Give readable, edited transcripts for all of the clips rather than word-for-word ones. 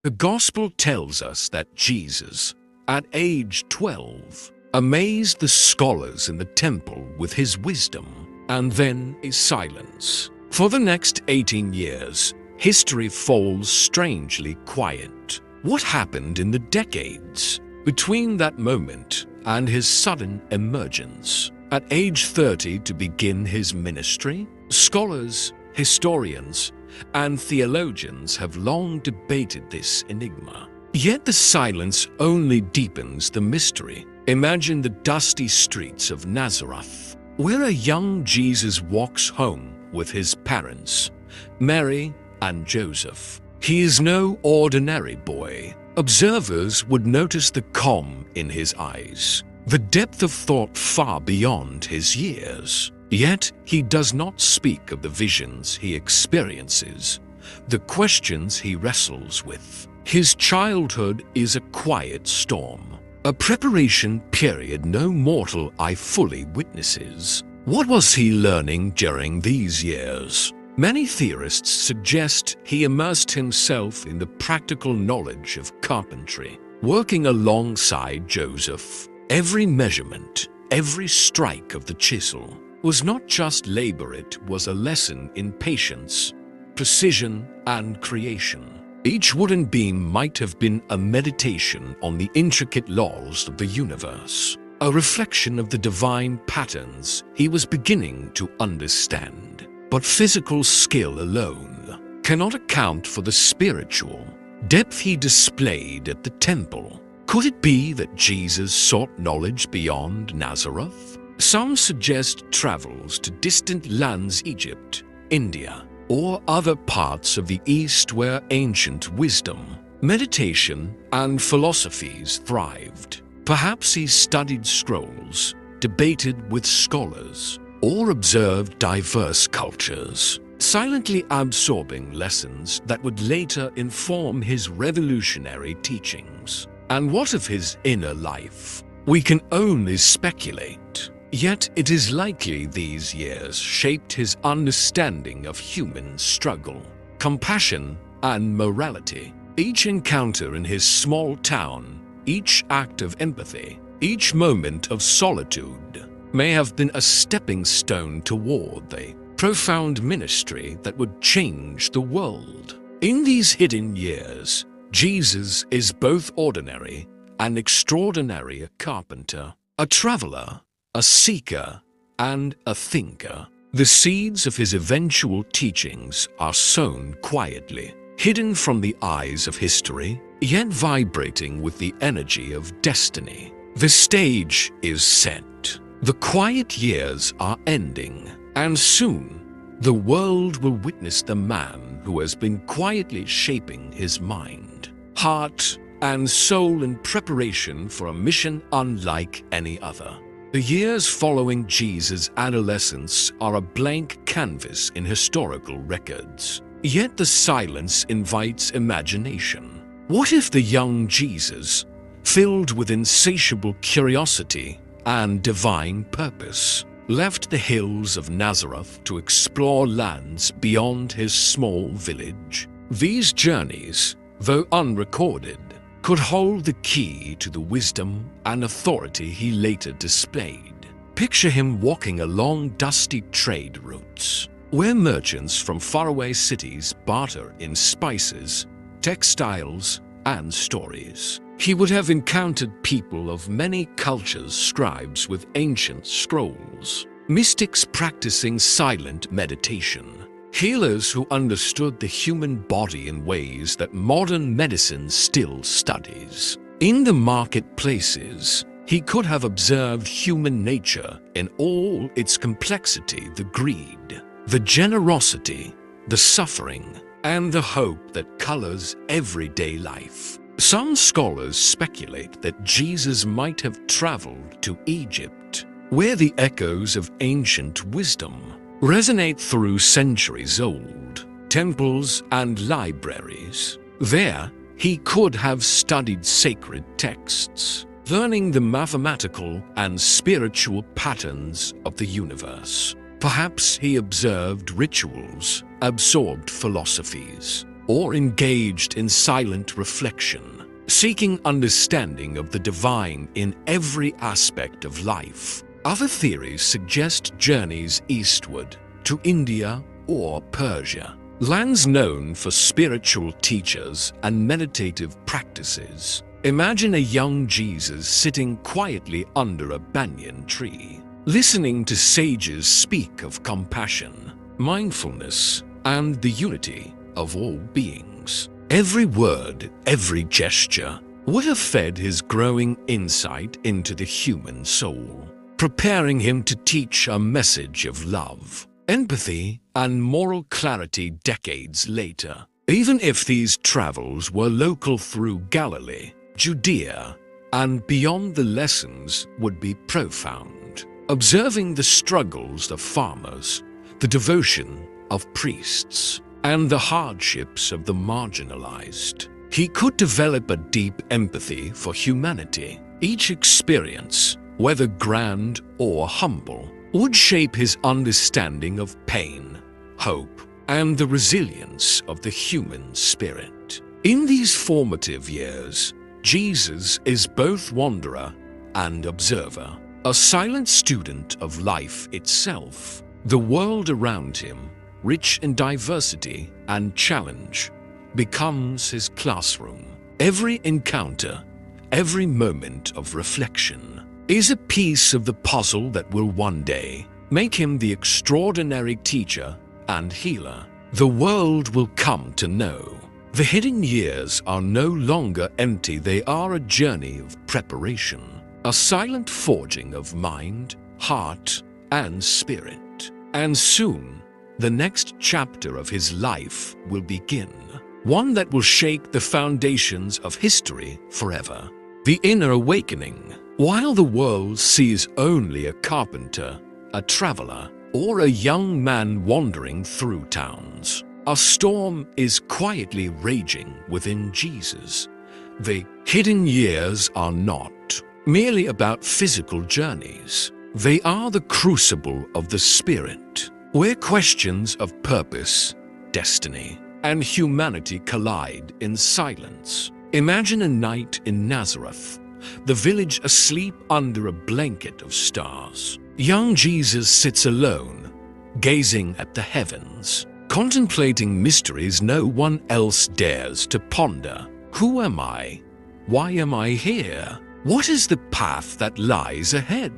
The Gospel tells us that Jesus, at age 12, amazed the scholars in the temple with his wisdom, and then his silence. For the next 18 years, history falls strangely quiet. What happened in the decades between that moment and his sudden emergence? At age 30 to begin his ministry, scholars, historians, and theologians have long debated this enigma. Yet the silence only deepens the mystery. Imagine the dusty streets of Nazareth, where a young Jesus walks home with his parents, Mary and Joseph. He is no ordinary boy. Observers would notice the calm in his eyes, the depth of thought far beyond his years. Yet he does not speak of the visions he experiences, the questions he wrestles with. His childhood is a quiet storm, a preparation period no mortal eye fully witnesses. What was he learning during these years? Many theorists suggest he immersed himself in the practical knowledge of carpentry, working alongside Joseph. Every measurement, every strike of the chisel was not just labor, it was a lesson in patience, precision, and creation. Each wooden beam might have been a meditation on the intricate laws of the universe, a reflection of the divine patterns he was beginning to understand. But physical skill alone cannot account for the spiritual depth he displayed at the temple. Could it be that Jesus sought knowledge beyond Nazareth? Some suggest travels to distant lands, Egypt, India, or other parts of the East where ancient wisdom, meditation, and philosophies thrived. Perhaps he studied scrolls, debated with scholars, or observed diverse cultures, silently absorbing lessons that would later inform his revolutionary teachings. And what of his inner life? We can only speculate. Yet it is likely these years shaped his understanding of human struggle, compassion, and morality. Each encounter in his small town, each act of empathy, each moment of solitude may have been a stepping stone toward the profound ministry that would change the world. In these hidden years, Jesus is both ordinary and extraordinary, a carpenter, a traveler, a seeker, and a thinker. The seeds of his eventual teachings are sown quietly, hidden from the eyes of history, yet vibrating with the energy of destiny. The stage is set. The quiet years are ending, and soon the world will witness the man who has been quietly shaping his mind, heart, and soul in preparation for a mission unlike any other. The years following Jesus' adolescence are a blank canvas in historical records. Yet the silence invites imagination. What if the young Jesus, filled with insatiable curiosity and divine purpose, left the hills of Nazareth to explore lands beyond his small village? These journeys, though unrecorded, could hold the key to the wisdom and authority he later displayed. Picture him walking along dusty trade routes, where merchants from faraway cities barter in spices, textiles, and stories. He would have encountered people of many cultures, scribes with ancient scrolls, mystics practicing silent meditation, healers who understood the human body in ways that modern medicine still studies. In the marketplaces, he could have observed human nature in all its complexity, the greed, the generosity, the suffering, and the hope that colors everyday life. Some scholars speculate that Jesus might have traveled to Egypt, where the echoes of ancient wisdom resonate through centuries old temples and libraries. There, he could have studied sacred texts, learning the mathematical and spiritual patterns of the universe. Perhaps he observed rituals, absorbed philosophies, or engaged in silent reflection, seeking understanding of the divine in every aspect of life. Other theories suggest journeys eastward to India or Persia, lands known for spiritual teachers and meditative practices. Imagine a young Jesus sitting quietly under a banyan tree, listening to sages speak of compassion, mindfulness, and the unity of all beings. Every word, every gesture would have fed his growing insight into the human soul, preparing him to teach a message of love, empathy, and moral clarity decades later. Even if these travels were local through Galilee, Judea, and beyond, the lessons would be profound. Observing the struggles of farmers, the devotion of priests, and the hardships of the marginalized, he could develop a deep empathy for humanity. Each experience, whether grand or humble, would shape his understanding of pain, hope, and the resilience of the human spirit. In these formative years, Jesus is both wanderer and observer, a silent student of life itself. The world around him, rich in diversity and challenge, becomes his classroom. Every encounter, every moment of reflection, is a piece of the puzzle that will one day make him the extraordinary teacher and healer the world will come to know. The hidden years are no longer empty, they are a journey of preparation, a silent forging of mind, heart, and spirit. And soon, the next chapter of his life will begin, one that will shake the foundations of history forever. The inner awakening. While the world sees only a carpenter, a traveler, or a young man wandering through towns, a storm is quietly raging within Jesus. The hidden years are not merely about physical journeys. They are the crucible of the spirit, where questions of purpose, destiny, and humanity collide in silence. Imagine a night in Nazareth, the village asleep under a blanket of stars. Young Jesus sits alone, gazing at the heavens, contemplating mysteries no one else dares to ponder. Who am I? Why am I here? What is the path that lies ahead?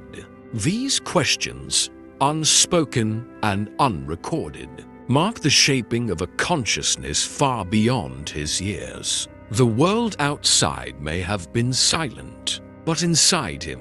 These questions, unspoken and unrecorded, mark the shaping of a consciousness far beyond his years. The world outside may have been silent, but inside him,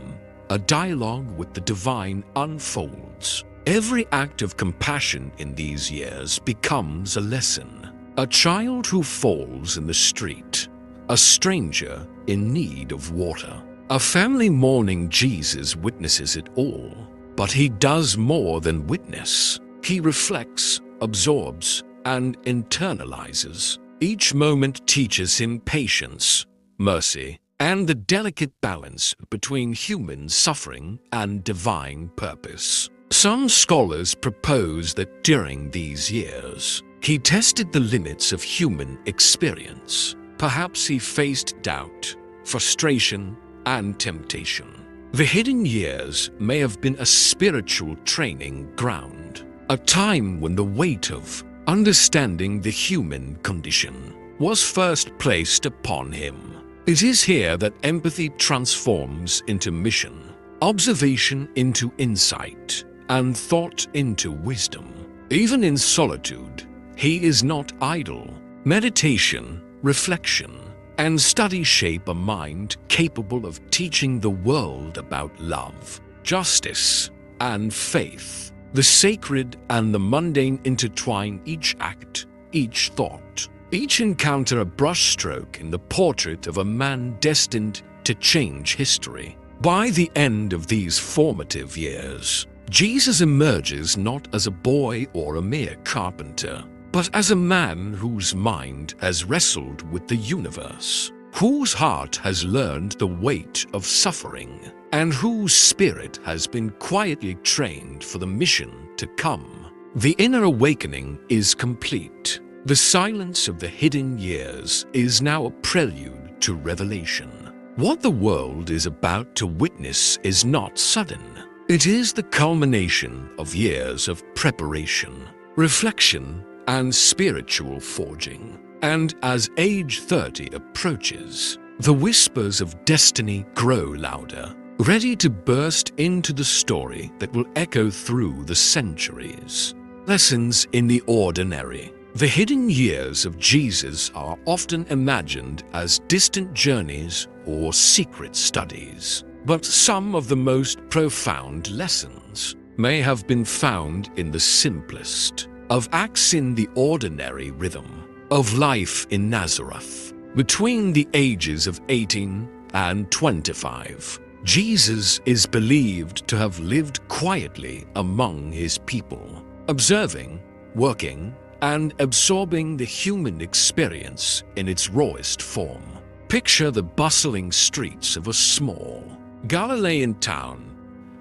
a dialogue with the divine unfolds. Every act of compassion in these years becomes a lesson. A child who falls in the street, a stranger in need of water, a family mourning Jesus witnesses it all. But he does more than witness. He reflects, absorbs, and internalizes. Each moment teaches him patience, mercy, and the delicate balance between human suffering and divine purpose. Some scholars propose that during these years, he tested the limits of human experience. Perhaps he faced doubt, frustration, and temptation. The hidden years may have been a spiritual training ground, a time when the weight of understanding the human condition was first placed upon him. It is here that empathy transforms into mission, observation into insight, and thought into wisdom. Even in solitude, he is not idle. Meditation, reflection, and study shape a mind capable of teaching the world about love, justice, and faith. The sacred and the mundane intertwine each act, each thought, each encounter a brushstroke in the portrait of a man destined to change history. By the end of these formative years, Jesus emerges not as a boy or a mere carpenter, but as a man whose mind has wrestled with the universe, whose heart has learned the weight of suffering, and whose spirit has been quietly trained for the mission to come. The inner awakening is complete. The silence of the hidden years is now a prelude to revelation. What the world is about to witness is not sudden. It is the culmination of years of preparation, reflection, and spiritual forging. And as age 30 approaches, the whispers of destiny grow louder, ready to burst into the story that will echo through the centuries. Lessons in the ordinary. The hidden years of Jesus are often imagined as distant journeys or secret studies. But some of the most profound lessons may have been found in the simplest of acts in the ordinary rhythm of life in Nazareth. Between the ages of 18 and 25, Jesus is believed to have lived quietly among his people, observing, working, and absorbing the human experience in its rawest form. Picture the bustling streets of a small Galilean town,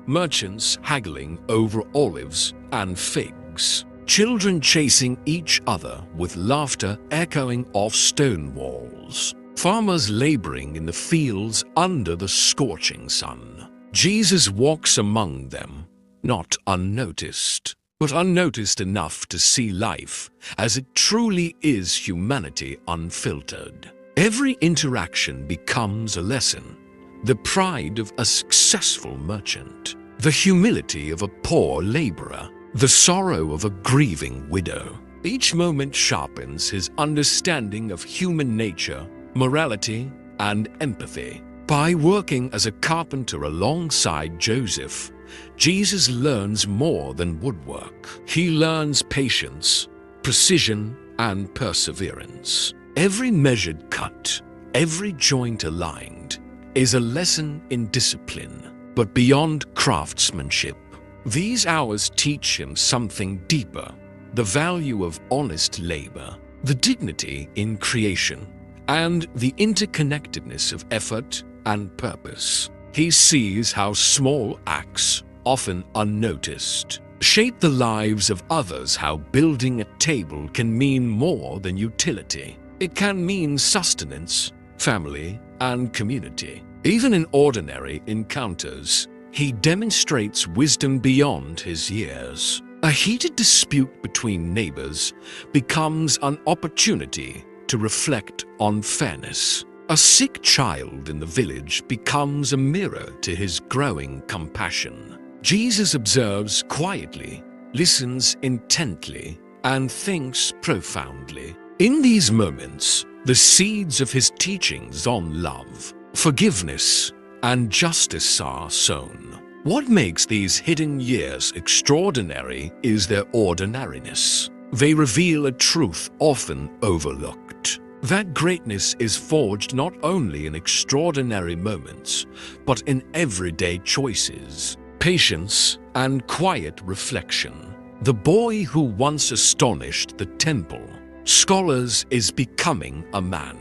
merchants haggling over olives and figs, children chasing each other with laughter echoing off stone walls, farmers laboring in the fields under the scorching sun. Jesus walks among them, not unnoticed, but unnoticed enough to see life as it truly is, humanity unfiltered. Every interaction becomes a lesson. The pride of a successful merchant, the humility of a poor laborer, the sorrow of a grieving widow. Each moment sharpens his understanding of human nature, morality, and empathy. By working as a carpenter alongside Joseph, Jesus learns more than woodwork. He learns patience, precision, and perseverance. Every measured cut, every joint aligned, is a lesson in discipline. But beyond craftsmanship, these hours teach him something deeper: the value of honest labor, the dignity in creation, and the interconnectedness of effort and purpose. He sees how small acts, often unnoticed, shape the lives of others, how building a table can mean more than utility. It can mean sustenance, family, and community. Even in ordinary encounters, he demonstrates wisdom beyond his years. A heated dispute between neighbors becomes an opportunity to reflect on fairness. A sick child in the village becomes a mirror to his growing compassion. Jesus observes quietly, listens intently, and thinks profoundly. In these moments, the seeds of his teachings on love, forgiveness, and justice are sown. What makes these hidden years extraordinary is their ordinariness. They reveal a truth often overlooked: that greatness is forged not only in extraordinary moments, but in everyday choices, patience, and quiet reflection. The boy who once astonished the temple scholars is becoming a man,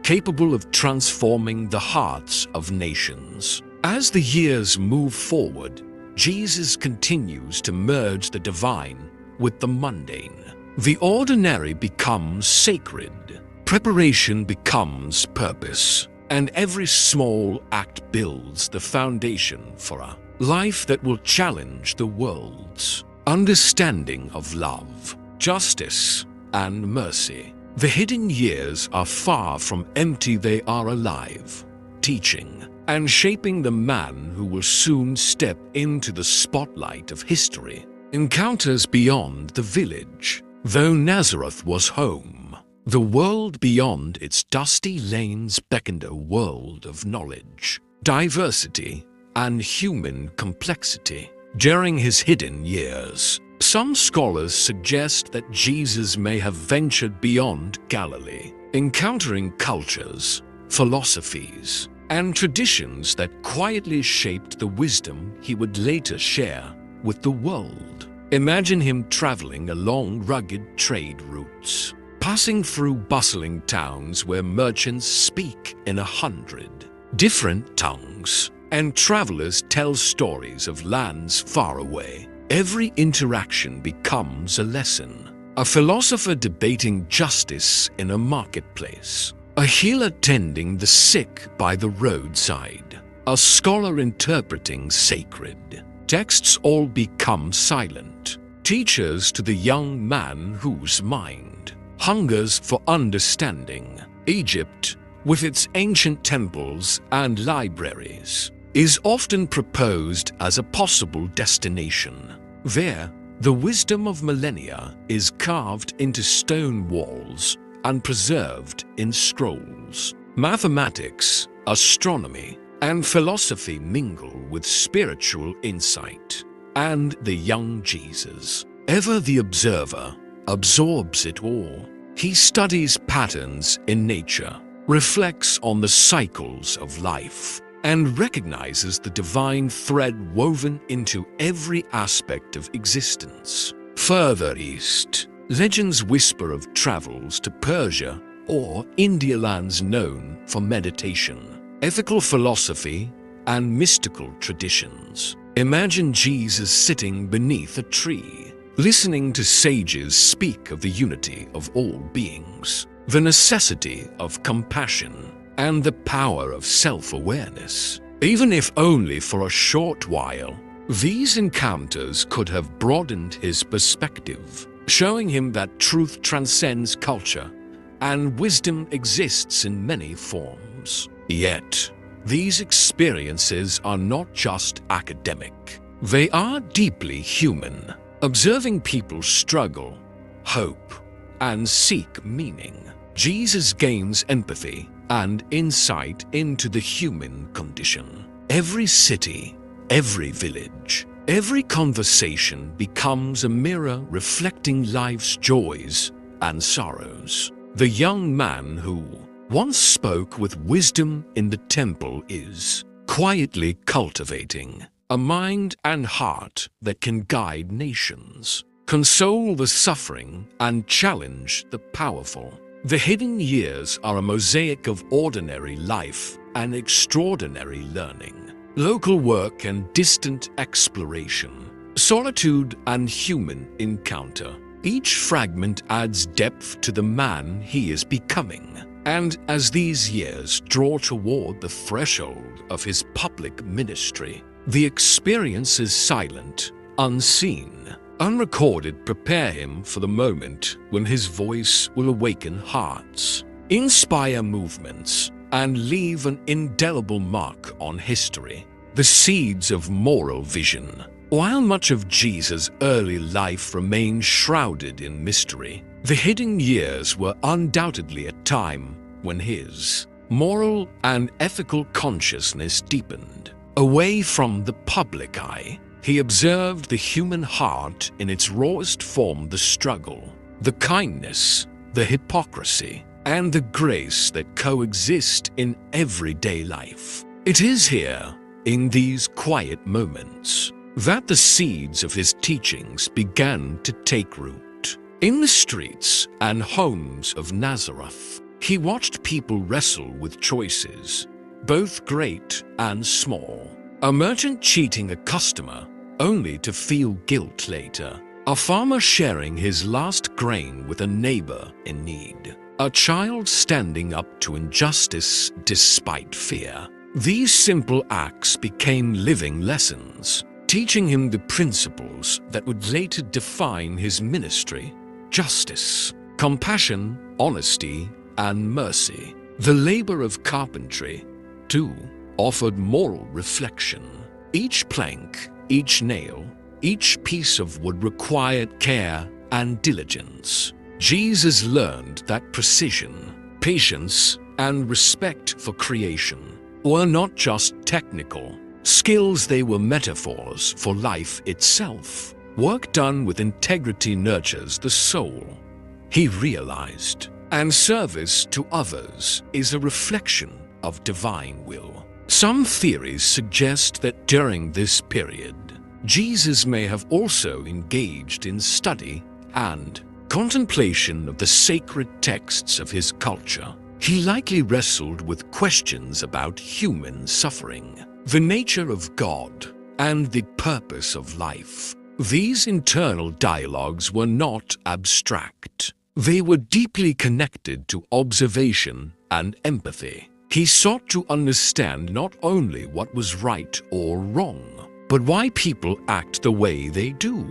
capable of transforming the hearts of nations. As the years move forward, Jesus continues to merge the divine with the mundane. The ordinary becomes sacred. Preparation becomes purpose, and every small act builds the foundation for a life that will challenge the world's understanding of love, justice, and mercy. The hidden years are far from empty. They are alive, teaching and shaping the man who will soon step into the spotlight of history. Encounters beyond the village. Though Nazareth was home, the world beyond its dusty lanes beckoned a world of knowledge, diversity, and human complexity. During his hidden years, some scholars suggest that Jesus may have ventured beyond Galilee, encountering cultures, philosophies, and traditions that quietly shaped the wisdom he would later share with the world. Imagine him traveling along rugged trade routes, passing through bustling towns where merchants speak in 100 different tongues, and travelers tell stories of lands far away. Every interaction becomes a lesson. a philosopher debating justice in a marketplace, a healer tending the sick by the roadside, a scholar interpreting sacred texts, all become silent. Teachers to the young man whose mind hungers for understanding. Egypt, with its ancient temples and libraries, is often proposed as a possible destination. There, the wisdom of millennia is carved into stone walls and preserved in scrolls. Mathematics, astronomy, and philosophy mingle with spiritual insight. And the young Jesus, ever the observer, absorbs it all. He studies patterns in nature, reflects on the cycles of life, and recognizes the divine thread woven into every aspect of existence. Further east, legends whisper of travels to Persia or India, lands known for meditation, ethical philosophy, and mystical traditions. Imagine Jesus sitting beneath a tree, listening to sages speak of the unity of all beings, the necessity of compassion, and the power of self-awareness. Even if only for a short while, these encounters could have broadened his perspective, showing him that truth transcends culture and wisdom exists in many forms. Yet, these experiences are not just academic. They are deeply human, observing people struggle, hope, and seek meaning. Jesus gains empathy and insight into the human condition. Every city, every village, every conversation becomes a mirror reflecting life's joys and sorrows. The young man who once spoke with wisdom in the temple is quietly cultivating a mind and heart that can guide nations, console the suffering, and challenge the powerful. The hidden years are a mosaic of ordinary life and extraordinary learning, local work and distant exploration, solitude and human encounter. Each fragment adds depth to the man he is becoming. And as these years draw toward the threshold of his public ministry, the experience is silent, unseen, unrecorded. Prepare him for the moment when his voice will awaken hearts, inspire movements, and leave an indelible mark on history. The seeds of moral vision. While much of Jesus' early life remained shrouded in mystery, the hidden years were undoubtedly a time when his moral and ethical consciousness deepened. Away from the public eye, he observed the human heart in its rawest form, the struggle, the kindness, the hypocrisy, and the grace that coexist in everyday life. It is here, in these quiet moments, that the seeds of his teachings began to take root. In the streets and homes of Nazareth, he watched people wrestle with choices, both great and small. A merchant cheating a customer only to feel guilt later. A farmer sharing his last grain with a neighbor in need. A child standing up to injustice despite fear. These simple acts became living lessons, teaching him the principles that would later define his ministry: justice, compassion, honesty, and mercy. The labor of carpentry, too, offered moral reflection. Each plank, each nail, each piece of wood required care and diligence. Jesus learned that precision, patience, and respect for creation were not just technical skills, they were metaphors for life itself. Work done with integrity nurtures the soul, he realized, and service to others is a reflection of divine will. Some theories suggest that during this period, Jesus may have also engaged in study and contemplation of the sacred texts of his culture. He likely wrestled with questions about human suffering, the nature of God, and the purpose of life. These internal dialogues were not abstract. They were deeply connected to observation and empathy. He sought to understand not only what was right or wrong, but why people act the way they do,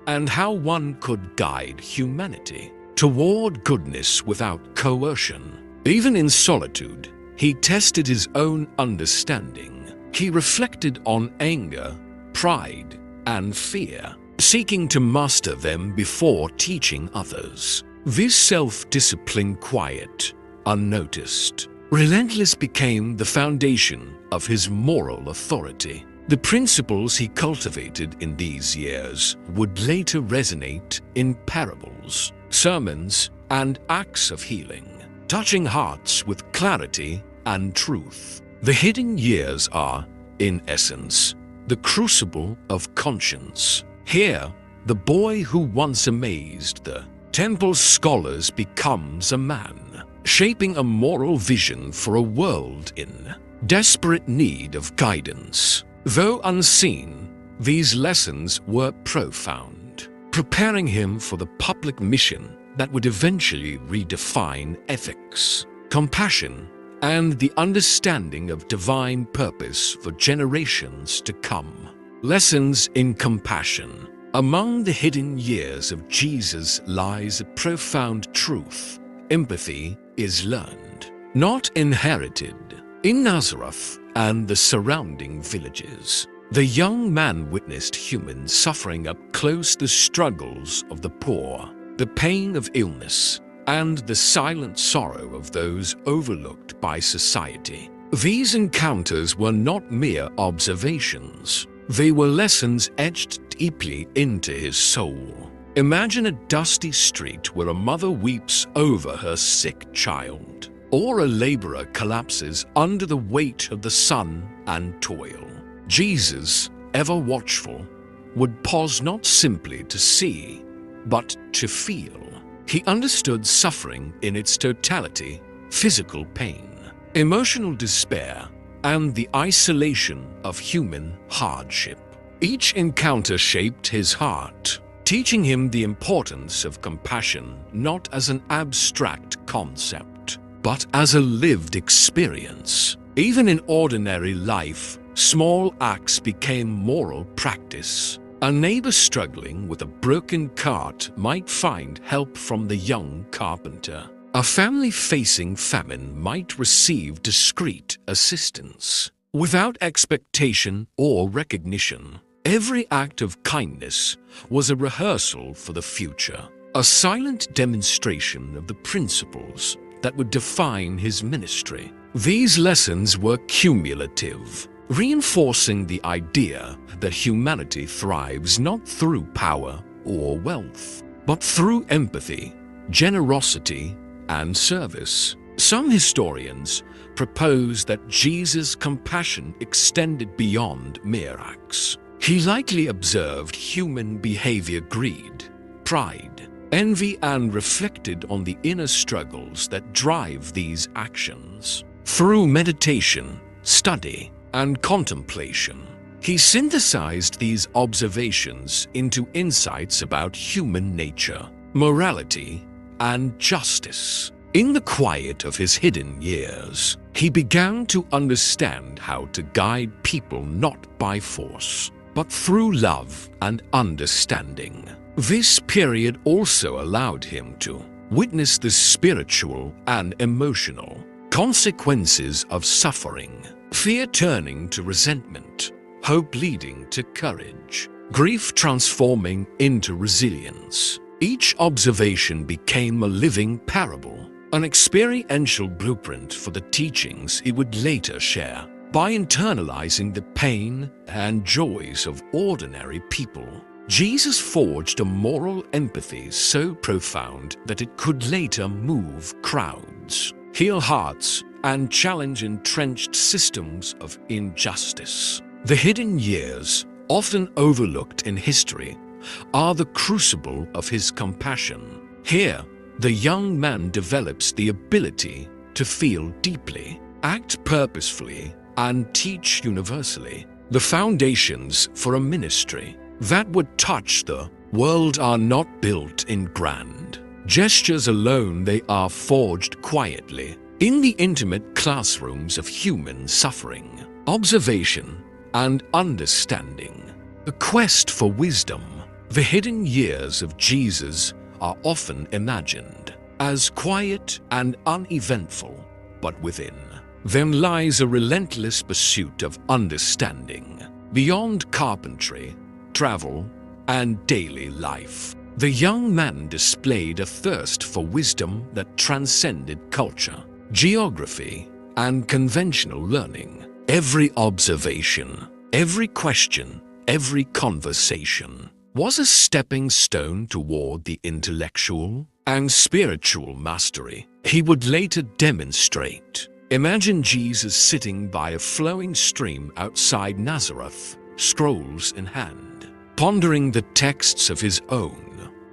and how one could guide humanity toward goodness without coercion. Even in solitude, he tested his own understanding. He reflected on anger, pride, and fear, seeking to master them before teaching others. This self-discipline, quiet, unnoticed, relentless, became the foundation of his moral authority. The principles he cultivated in these years would later resonate in parables, sermons, and acts of healing, touching hearts with clarity and truth. The hidden years are, in essence, the crucible of conscience. Here, the boy who once amazed the temple scholars becomes a man, shaping a moral vision for a world in desperate need of guidance. Though unseen, these lessons were profound, preparing him for the public mission that would eventually redefine ethics, compassion, and the understanding of divine purpose for generations to come. Lessons in compassion. Among the hidden years of Jesus lies a profound truth. Empathy is learned, not inherited. In Nazareth and the surrounding villages, the young man witnessed human suffering up close, the struggles of the poor, the pain of illness, and the silent sorrow of those overlooked by society. These encounters were not mere observations. They were lessons etched deeply into his soul. Imagine a dusty street where a mother weeps over her sick child, or a laborer collapses under the weight of the sun and toil. Jesus, ever watchful, would pause not simply to see, but to feel. He understood suffering in its totality: physical pain, emotional despair, and the isolation of human hardship. Each encounter shaped his heart, teaching him the importance of compassion not as an abstract concept, but as a lived experience. Even in ordinary life, small acts became moral practice. A neighbor struggling with a broken cart might find help from the young carpenter. A family facing famine might receive discreet assistance. Without expectation or recognition, every act of kindness was a rehearsal for the future, a silent demonstration of the principles that would define his ministry. These lessons were cumulative, reinforcing the idea that humanity thrives not through power or wealth, but through empathy, generosity, and service. Some historians propose that Jesus' compassion extended beyond mere acts. He likely observed human behavior: greed, pride, envy, and reflected on the inner struggles that drive these actions. Through meditation, study, and contemplation, he synthesized these observations into insights about human nature, morality, and justice. In the quiet of his hidden years, he began to understand how to guide people not by force, but through love and understanding. This period also allowed him to witness the spiritual and emotional consequences of suffering: fear turning to resentment, hope leading to courage, grief transforming into resilience. Each observation became a living parable, an experiential blueprint for the teachings he would later share. By internalizing the pain and joys of ordinary people, Jesus forged a moral empathy so profound that it could later move crowds, heal hearts, and challenge entrenched systems of injustice. The hidden years, often overlooked in history, are the crucible of his compassion. Here, the young man develops the ability to feel deeply, act purposefully, and teach universally, the foundations for a ministry that would touch the world are not built in grand gestures alone, they are forged quietly in the intimate classrooms of human suffering, observation, and understanding. The quest for wisdom, the hidden years of Jesus are often imagined as quiet and uneventful, but within them lies a relentless pursuit of understanding beyond carpentry, travel, and daily life. The young man displayed a thirst for wisdom that transcended culture, geography, and conventional learning. Every observation, every question, every conversation was a stepping stone toward the intellectual and spiritual mastery he would later demonstrate. Imagine Jesus sitting by a flowing stream outside Nazareth, scrolls in hand, pondering the texts of his own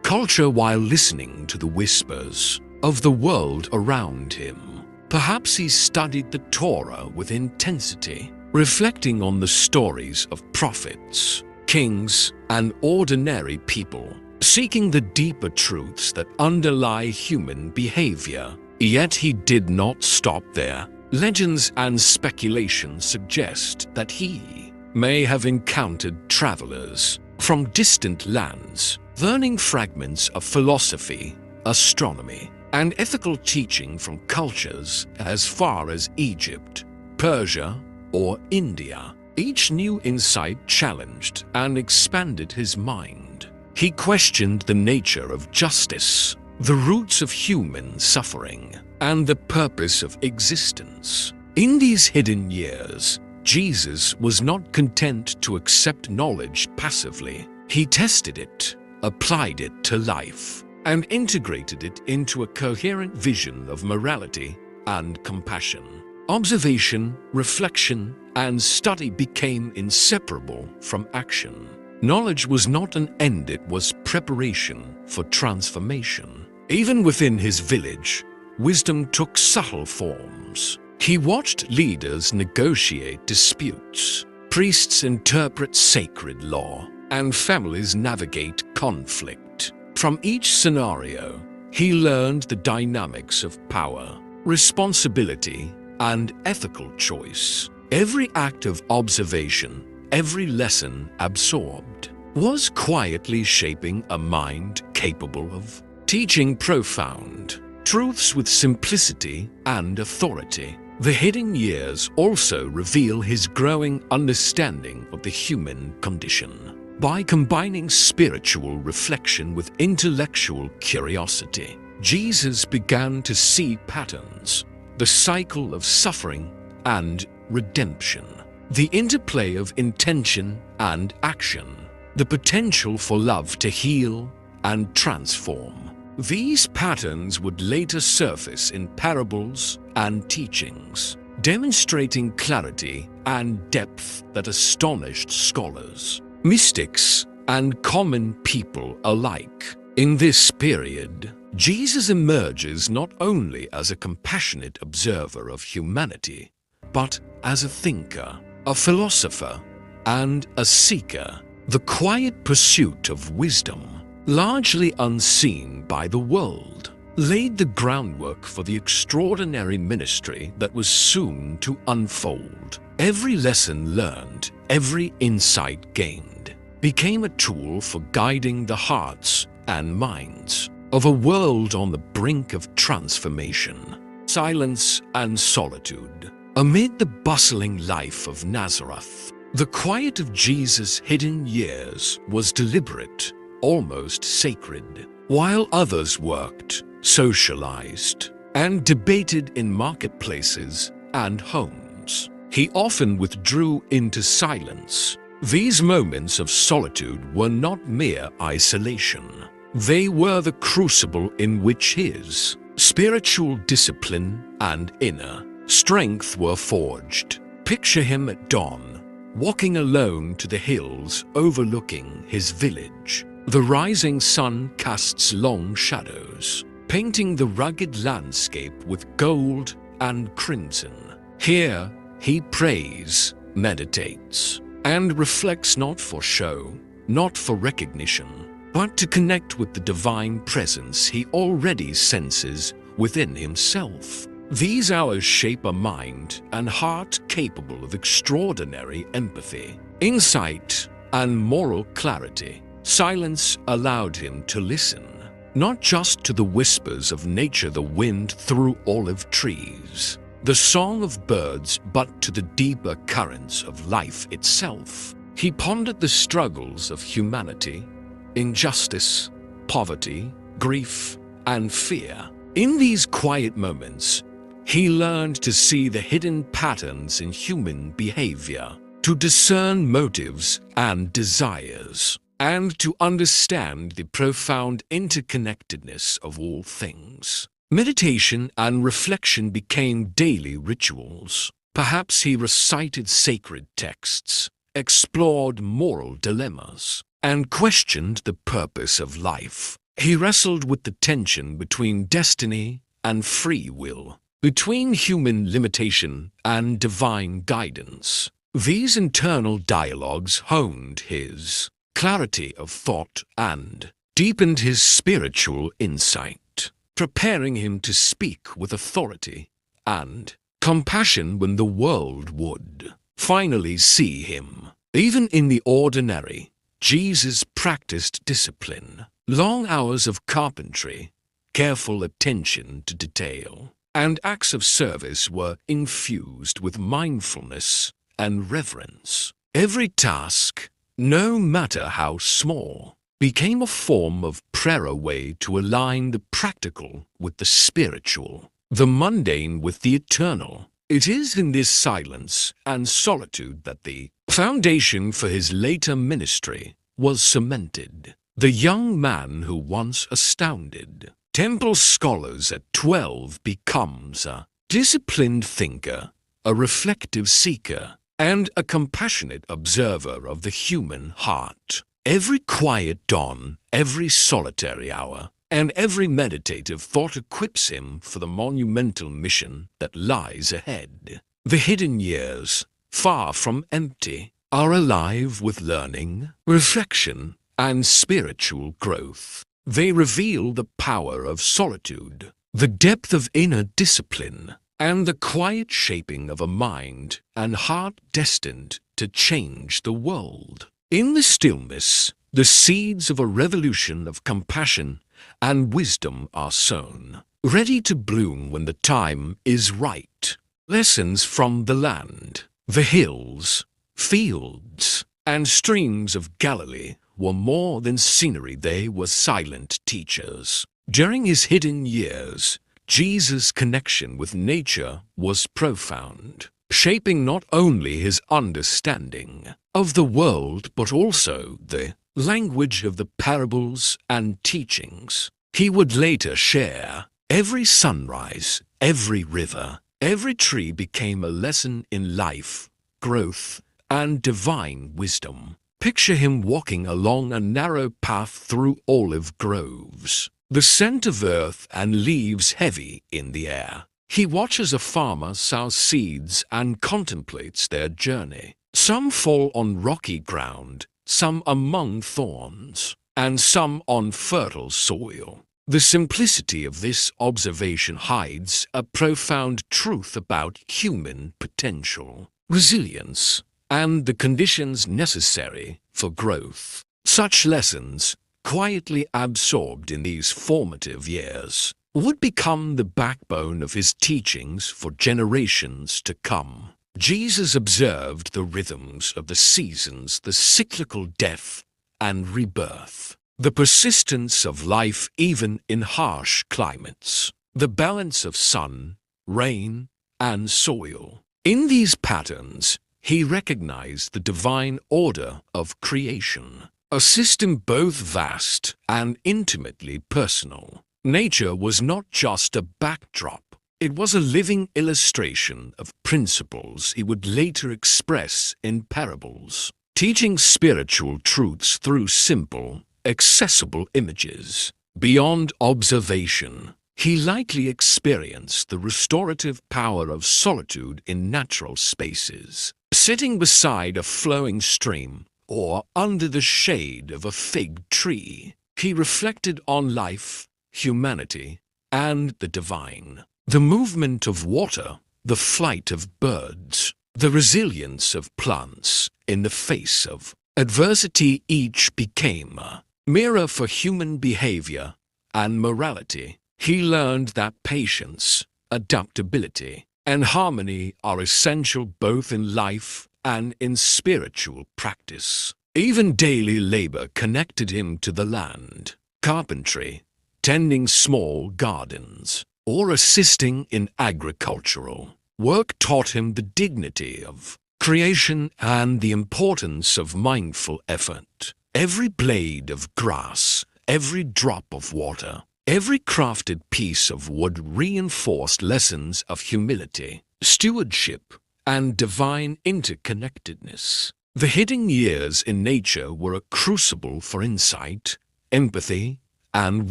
culture while listening to the whispers of the world around him. Perhaps he studied the Torah with intensity, reflecting on the stories of prophets, kings, and ordinary people, seeking the deeper truths that underlie human behavior. Yet he did not stop there. Legends and speculation suggest that he may have encountered travelers from distant lands, learning fragments of philosophy, astronomy, and ethical teaching from cultures as far as Egypt, Persia, or India. Each new insight challenged and expanded his mind. He questioned the nature of justice, the roots of human suffering, and the purpose of existence. In these hidden years, Jesus was not content to accept knowledge passively. He tested it, applied it to life, and integrated it into a coherent vision of morality and compassion. Observation, reflection, and study became inseparable from action. Knowledge was not an end, it was preparation for transformation. Even within his village, wisdom took subtle forms. He watched leaders negotiate disputes, priests interpret sacred law, and families navigate conflict. From each scenario, he learned the dynamics of power, responsibility, and ethical choice. Every act of observation, every lesson absorbed, was quietly shaping a mind capable of teaching profound truths with simplicity and authority. The hidden years also reveal his growing understanding of the human condition. By combining spiritual reflection with intellectual curiosity, Jesus began to see patterns, the cycle of suffering and redemption, the interplay of intention and action, the potential for love to heal and transform. These patterns would later surface in parables and teachings, demonstrating clarity and depth that astonished scholars, mystics, and common people alike. In this period, Jesus emerges not only as a compassionate observer of humanity, but as a thinker, a philosopher, and a seeker. The quiet pursuit of wisdom, largely unseen by the world, laid the groundwork for the extraordinary ministry that was soon to unfold. Every lesson learned, every insight gained, became a tool for guiding the hearts and minds of a world on the brink of transformation. Silence and solitude. Amid the bustling life of Nazareth, the quiet of Jesus' hidden years was deliberate, almost sacred. While others worked, socialized, and debated in marketplaces and homes, he often withdrew into silence. These moments of solitude were not mere isolation. They were the crucible in which his spiritual discipline and inner strength were forged. Picture him at dawn, walking alone to the hills overlooking his village. The rising sun casts long shadows, painting the rugged landscape with gold and crimson. Here, he prays, meditates, and reflects not for show, not for recognition, but to connect with the divine presence he already senses within himself. These hours shape a mind and heart capable of extraordinary empathy, insight, and moral clarity. Silence allowed him to listen, not just to the whispers of nature, the wind through olive trees, the song of birds, but to the deeper currents of life itself. He pondered the struggles of humanity, injustice, poverty, grief, and fear. In these quiet moments, he learned to see the hidden patterns in human behavior, to discern motives and desires, and to understand the profound interconnectedness of all things. Meditation and reflection became daily rituals. Perhaps he recited sacred texts, explored moral dilemmas, and questioned the purpose of life. He wrestled with the tension between destiny and free will, between human limitation and divine guidance. These internal dialogues honed his clarity of thought and deepened his spiritual insight, preparing him to speak with authority and compassion when the world would finally see him. Even in the ordinary, Jesus practiced discipline. Long hours of carpentry, careful attention to detail, and acts of service were infused with mindfulness and reverence. Every task, no matter how small, became a form of prayer, a way to align the practical with the spiritual, the mundane with the eternal. It is in this silence and solitude that the foundation for his later ministry was cemented. The young man who once astounded temple scholars at 12 becomes a disciplined thinker, a reflective seeker, and a compassionate observer of the human heart. Every quiet dawn, every solitary hour, and every meditative thought equips him for the monumental mission that lies ahead. The hidden years, far from empty, are alive with learning, reflection, and spiritual growth. They reveal the power of solitude, the depth of inner discipline, and the quiet shaping of a mind and heart destined to change the world. In the stillness, the seeds of a revolution of compassion and wisdom are sown, ready to bloom when the time is right. Lessons from the land, the hills, fields, and streams of Galilee were more than scenery, they were silent teachers. During his hidden years, Jesus' connection with nature was profound, shaping not only his understanding of the world but also the language of the parables and teachings he would later share. Every sunrise, every river, every tree became a lesson in life, growth, and divine wisdom. Picture him walking along a narrow path through olive groves, the scent of earth and leaves heavy in the air. He watches a farmer sow seeds and contemplates their journey. Some fall on rocky ground, some among thorns, and some on fertile soil. The simplicity of this observation hides a profound truth about human potential, resilience, and the conditions necessary for growth. Such lessons, quietly absorbed in these formative years, would become the backbone of his teachings for generations to come. Jesus observed the rhythms of the seasons, the cyclical death and rebirth, the persistence of life even in harsh climates, the balance of sun, rain, and soil. In these patterns, he recognized the divine order of creation, a system both vast and intimately personal. Nature was not just a backdrop, it was a living illustration of principles he would later express in parables, teaching spiritual truths through simple, accessible images. Beyond observation, he likely experienced the restorative power of solitude in natural spaces. Sitting beside a flowing stream or under the shade of a fig tree. He reflected on life, humanity, and the divine. The movement of water, the flight of birds, the resilience of plants in the face of adversity, each became a mirror for human behavior and morality. He learned that patience, adaptability, and harmony are essential both in life and in spiritual practice. Even daily labor connected him to the land. Carpentry, tending small gardens, or assisting in agricultural work taught him the dignity of creation and the importance of mindful effort. Every blade of grass, every drop of water, every crafted piece of wood reinforced lessons of humility, stewardship, and divine interconnectedness. The hidden years in nature were a crucible for insight, empathy, and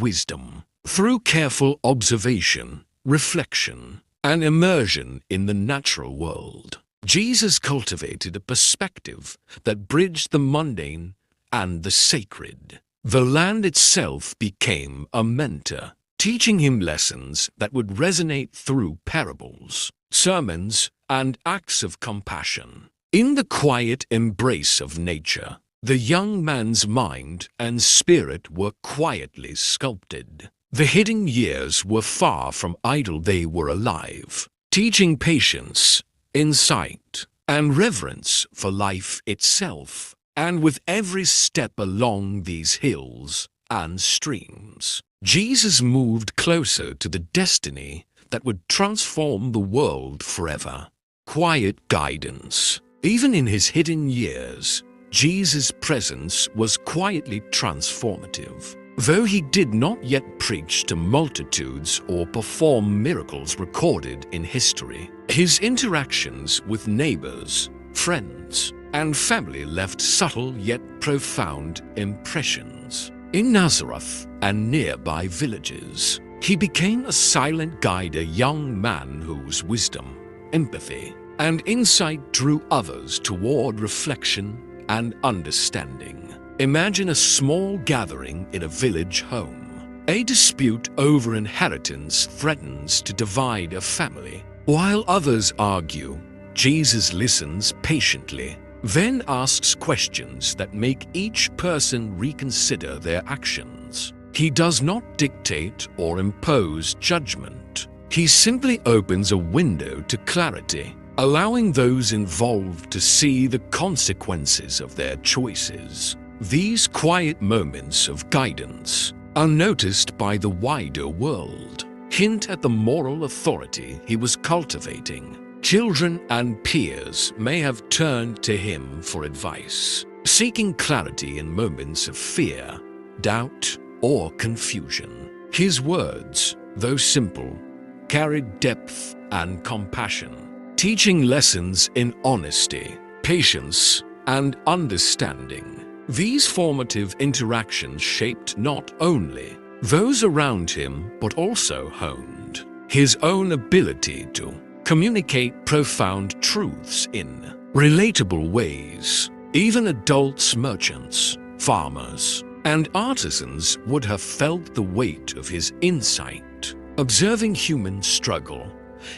wisdom. Through careful observation, reflection, and immersion in the natural world, Jesus cultivated a perspective that bridged the mundane and the sacred. The land itself became a mentor, teaching him lessons that would resonate through parables, sermons, and acts of compassion. In the quiet embrace of nature, the young man's mind and spirit were quietly sculpted. The hidden years were far from idle, they were alive, teaching patience, insight, and reverence for life itself. And with every step along these hills and streams, Jesus moved closer to the destiny that would transform the world forever. Quiet guidance. Even in his hidden years, Jesus' presence was quietly transformative. Though he did not yet preach to multitudes or perform miracles recorded in history, his interactions with neighbors, friends, and family left subtle yet profound impressions. In Nazareth and nearby villages, he became a silent guide, a young man whose wisdom, empathy, and insight drew others toward reflection and understanding. Imagine a small gathering in a village home. A dispute over inheritance threatens to divide a family. While others argue, Jesus listens patiently, then asks questions that make each person reconsider their actions. He does not dictate or impose judgment. He simply opens a window to clarity, allowing those involved to see the consequences of their choices. These quiet moments of guidance, unnoticed by the wider world, hint at the moral authority he was cultivating. Children and peers may have turned to him for advice, seeking clarity in moments of fear, doubt, or confusion. His words, though simple, carried depth and compassion, teaching lessons in honesty, patience, and understanding. These formative interactions shaped not only those around him, but also honed his own ability to communicate profound truths in relatable ways. Even adults, merchants, farmers, and artisans would have felt the weight of his insight. Observing human struggle,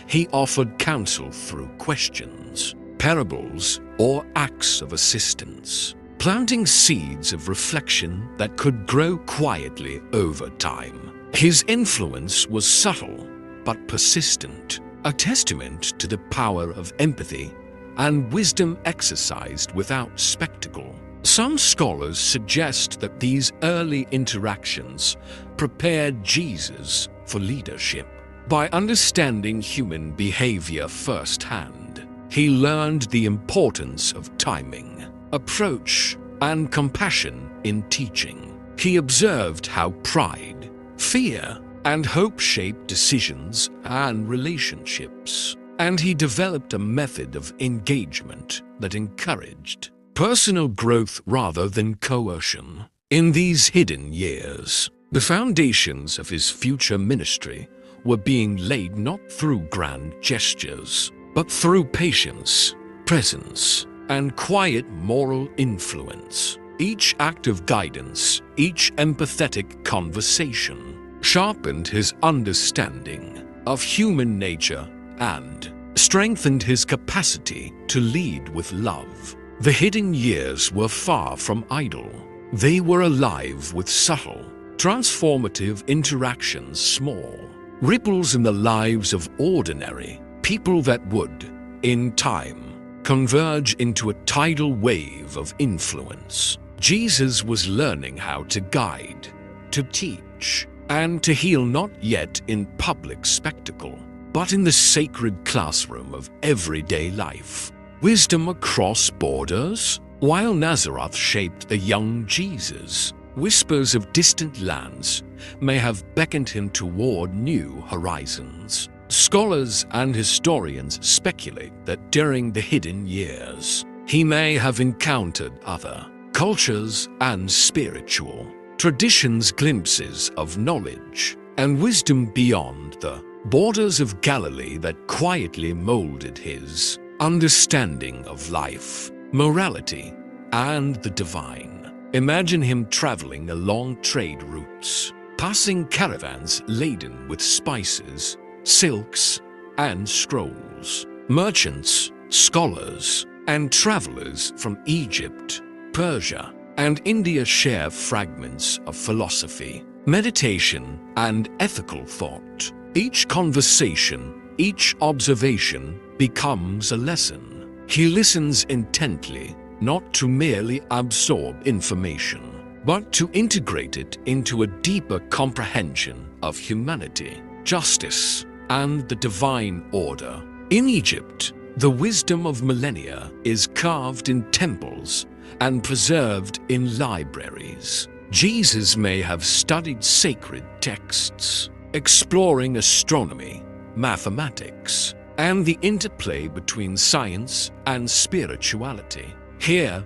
he offered counsel through questions, parables, or acts of assistance, planting seeds of reflection that could grow quietly over time. His influence was subtle but persistent, a testament to the power of empathy and wisdom exercised without spectacle. Some scholars suggest that these early interactions prepared Jesus for leadership. By understanding human behavior firsthand, he learned the importance of timing, approach, and compassion in teaching. He observed how pride, fear, and hope shaped decisions and relationships, and he developed a method of engagement that encouraged personal growth rather than coercion. In these hidden years, the foundations of his future ministry were being laid not through grand gestures, but through patience, presence, and quiet moral influence. Each act of guidance, each empathetic conversation, sharpened his understanding of human nature and strengthened his capacity to lead with love. The hidden years were far from idle. They were alive with subtle, transformative interactions, small ripples in the lives of ordinary people that would, in time, converge into a tidal wave of influence. Jesus was learning how to guide, to teach, and to heal, not yet in public spectacle, but in the sacred classroom of everyday life. Wisdom across borders? While Nazareth shaped the young Jesus, whispers of distant lands may have beckoned him toward new horizons. Scholars and historians speculate that during the hidden years, he may have encountered other cultures and spiritual traditions, glimpses of knowledge and wisdom beyond the borders of Galilee that quietly molded his understanding of life, morality, and the divine. Imagine him traveling along trade routes, passing caravans laden with spices, silks, and scrolls. Merchants, scholars, and travelers from Egypt, Persia, and India share fragments of philosophy, meditation, and ethical thought. Each conversation, each observation becomes a lesson. He listens intently, not to merely absorb information, but to integrate it into a deeper comprehension of humanity, justice, and the divine order. In Egypt, the wisdom of millennia is carved in temples and preserved in libraries. Jesus may have studied sacred texts, exploring astronomy, mathematics, and the interplay between science and spirituality. Here,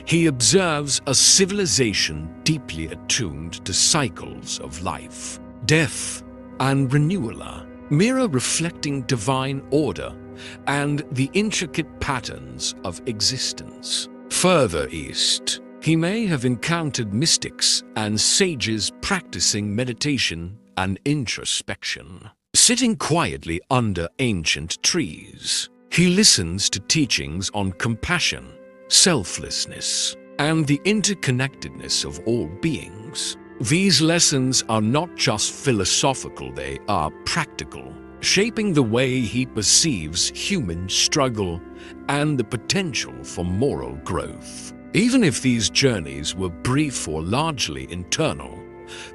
he observes a civilization deeply attuned to cycles of life, death, and renewal, a mirror reflecting divine order and the intricate patterns of existence. Further east, he may have encountered mystics and sages practicing meditation and introspection. Sitting quietly under ancient trees, he listens to teachings on compassion, selflessness, and the interconnectedness of all beings. These lessons are not just philosophical, they are practical, shaping the way he perceives human struggle and the potential for moral growth. Even if these journeys were brief or largely internal,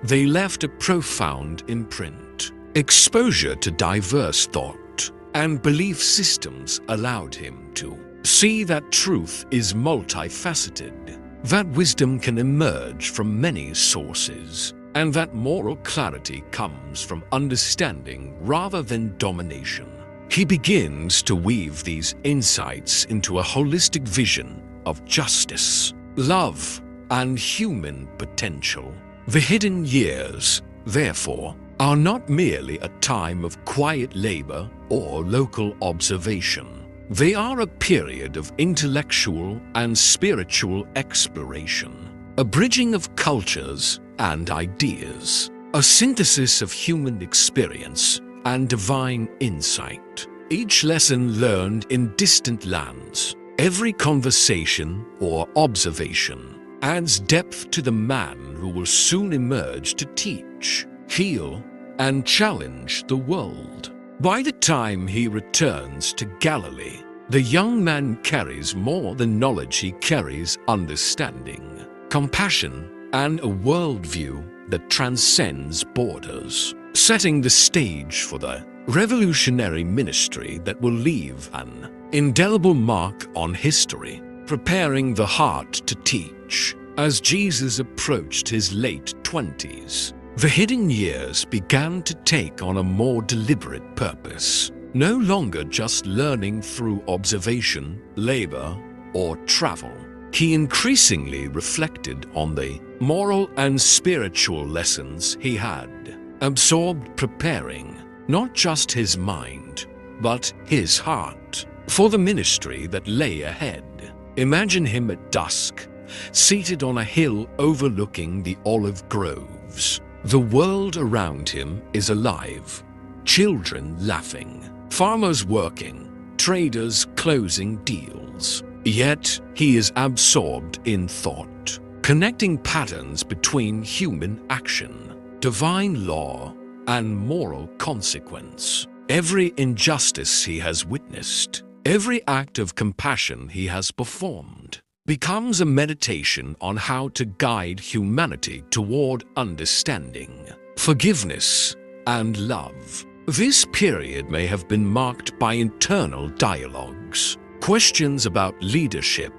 they left a profound imprint. Exposure to diverse thought and belief systems allowed him to see that truth is multifaceted, that wisdom can emerge from many sources, and that moral clarity comes from understanding rather than domination. He begins to weave these insights into a holistic vision of justice, love, and human potential. The hidden years, therefore, are not merely a time of quiet labor or local observation. They are a period of intellectual and spiritual exploration, a bridging of cultures and ideas, a synthesis of human experience and divine insight. Each lesson learned in distant lands, every conversation or observation, adds depth to the man who will soon emerge to teach, heal, and challenge the world. By the time he returns to Galilee, the young man carries more than knowledge, he carries understanding, compassion, and a worldview that transcends borders, setting the stage for the revolutionary ministry that will leave an indelible mark on history, preparing the heart to teach. As Jesus approached his late 20s, the hidden years began to take on a more deliberate purpose, no longer just learning through observation, labor, or travel. He increasingly reflected on the moral and spiritual lessons he had absorbed, preparing not just his mind, but his heart for the ministry that lay ahead. Imagine him at dusk, seated on a hill overlooking the olive groves. The world around him is alive. Children laughing, farmers working, traders closing deals. Yet he is absorbed in thought, connecting patterns between human action, divine law, and moral consequence. Every injustice he has witnessed, every act of compassion he has performed, becomes a meditation on how to guide humanity toward understanding, forgiveness, and love. This period may have been marked by internal dialogues, questions about leadership,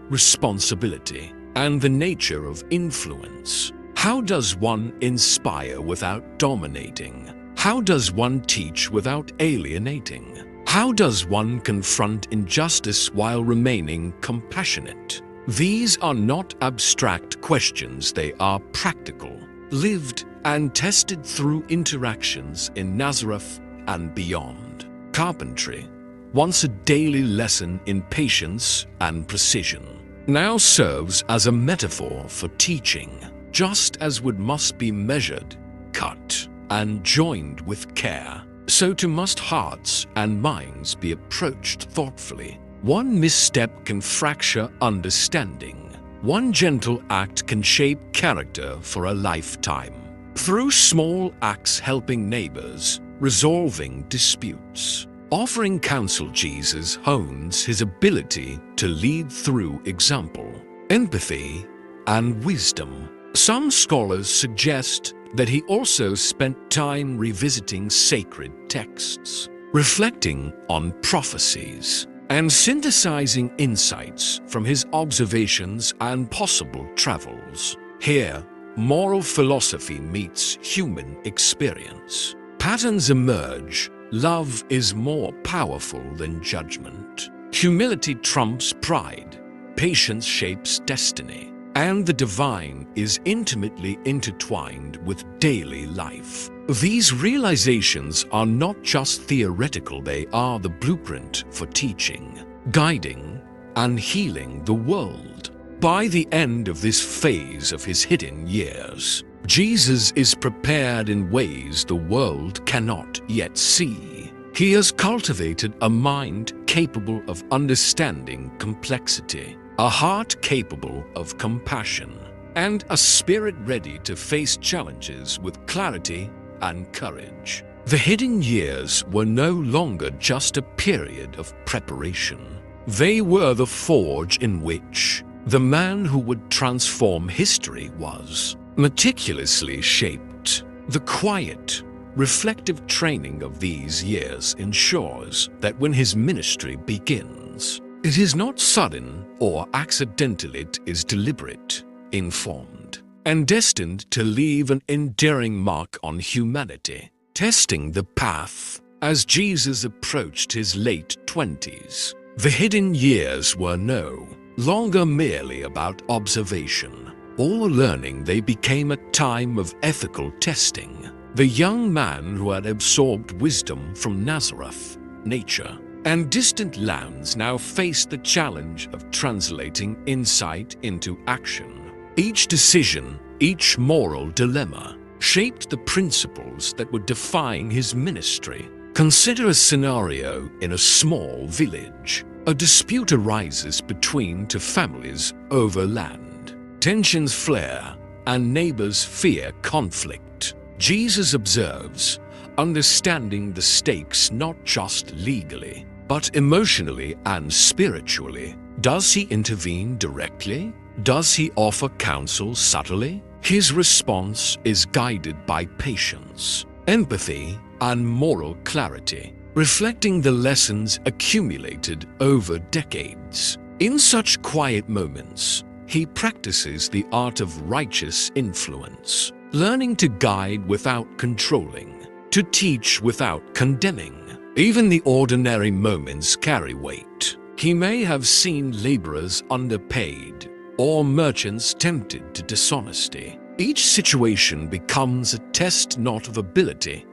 responsibility, and the nature of influence. How does one inspire without dominating? How does one teach without alienating? How does one confront injustice while remaining compassionate? These are not abstract questions, they are practical, lived and tested through interactions in Nazareth and beyond. Carpentry, once a daily lesson in patience and precision, now serves as a metaphor for teaching. Just as wood must be measured, cut, and joined with care, so too must hearts and minds be approached thoughtfully. One misstep can fracture understanding. One gentle act can shape character for a lifetime. Through small acts helping neighbors, resolving disputes, offering counsel, Jesus hones his ability to lead through example, empathy, and wisdom. Some scholars suggest that he also spent time revisiting sacred texts, reflecting on prophecies, and synthesizing insights from his observations and possible travels. Here, moral philosophy meets human experience. Patterns emerge. Love is more powerful than judgment. Humility trumps pride. Patience shapes destiny. And the divine is intimately intertwined with daily life. These realizations are not just theoretical, they are the blueprint for teaching, guiding, and healing the world. By the end of this phase of his hidden years, Jesus is prepared in ways the world cannot yet see. He has cultivated a mind capable of understanding complexity, a heart capable of compassion, and a spirit ready to face challenges with clarity and courage. The hidden years were no longer just a period of preparation. They were the forge in which the man who would transform history was meticulously shaped. The quiet, reflective training of these years ensures that when his ministry begins, it is not sudden or accidental, it is deliberate, informed, and destined to leave an enduring mark on humanity. Testing the path as Jesus approached his late 20s, the hidden years were no longer merely about observation or learning. They became a time of ethical testing. The young man who had absorbed wisdom from Nazareth, nature, and distant lands now faced the challenge of translating insight into action. Each decision, each moral dilemma, shaped the principles that were defying his ministry. Consider a scenario in a small village. A dispute arises between two families over land. Tensions flare, and neighbors fear conflict. Jesus observes, understanding the stakes not just legally, but emotionally and spiritually. Does he intervene directly? Does he offer counsel subtly? His response is guided by patience, empathy, and moral clarity, reflecting the lessons accumulated over decades. In such quiet moments, he practices the art of righteous influence, learning to guide without controlling, to teach without condemning. Even the ordinary moments carry weight. He may have seen laborers underpaid or merchants tempted to dishonesty. Each situation becomes a test not of ability,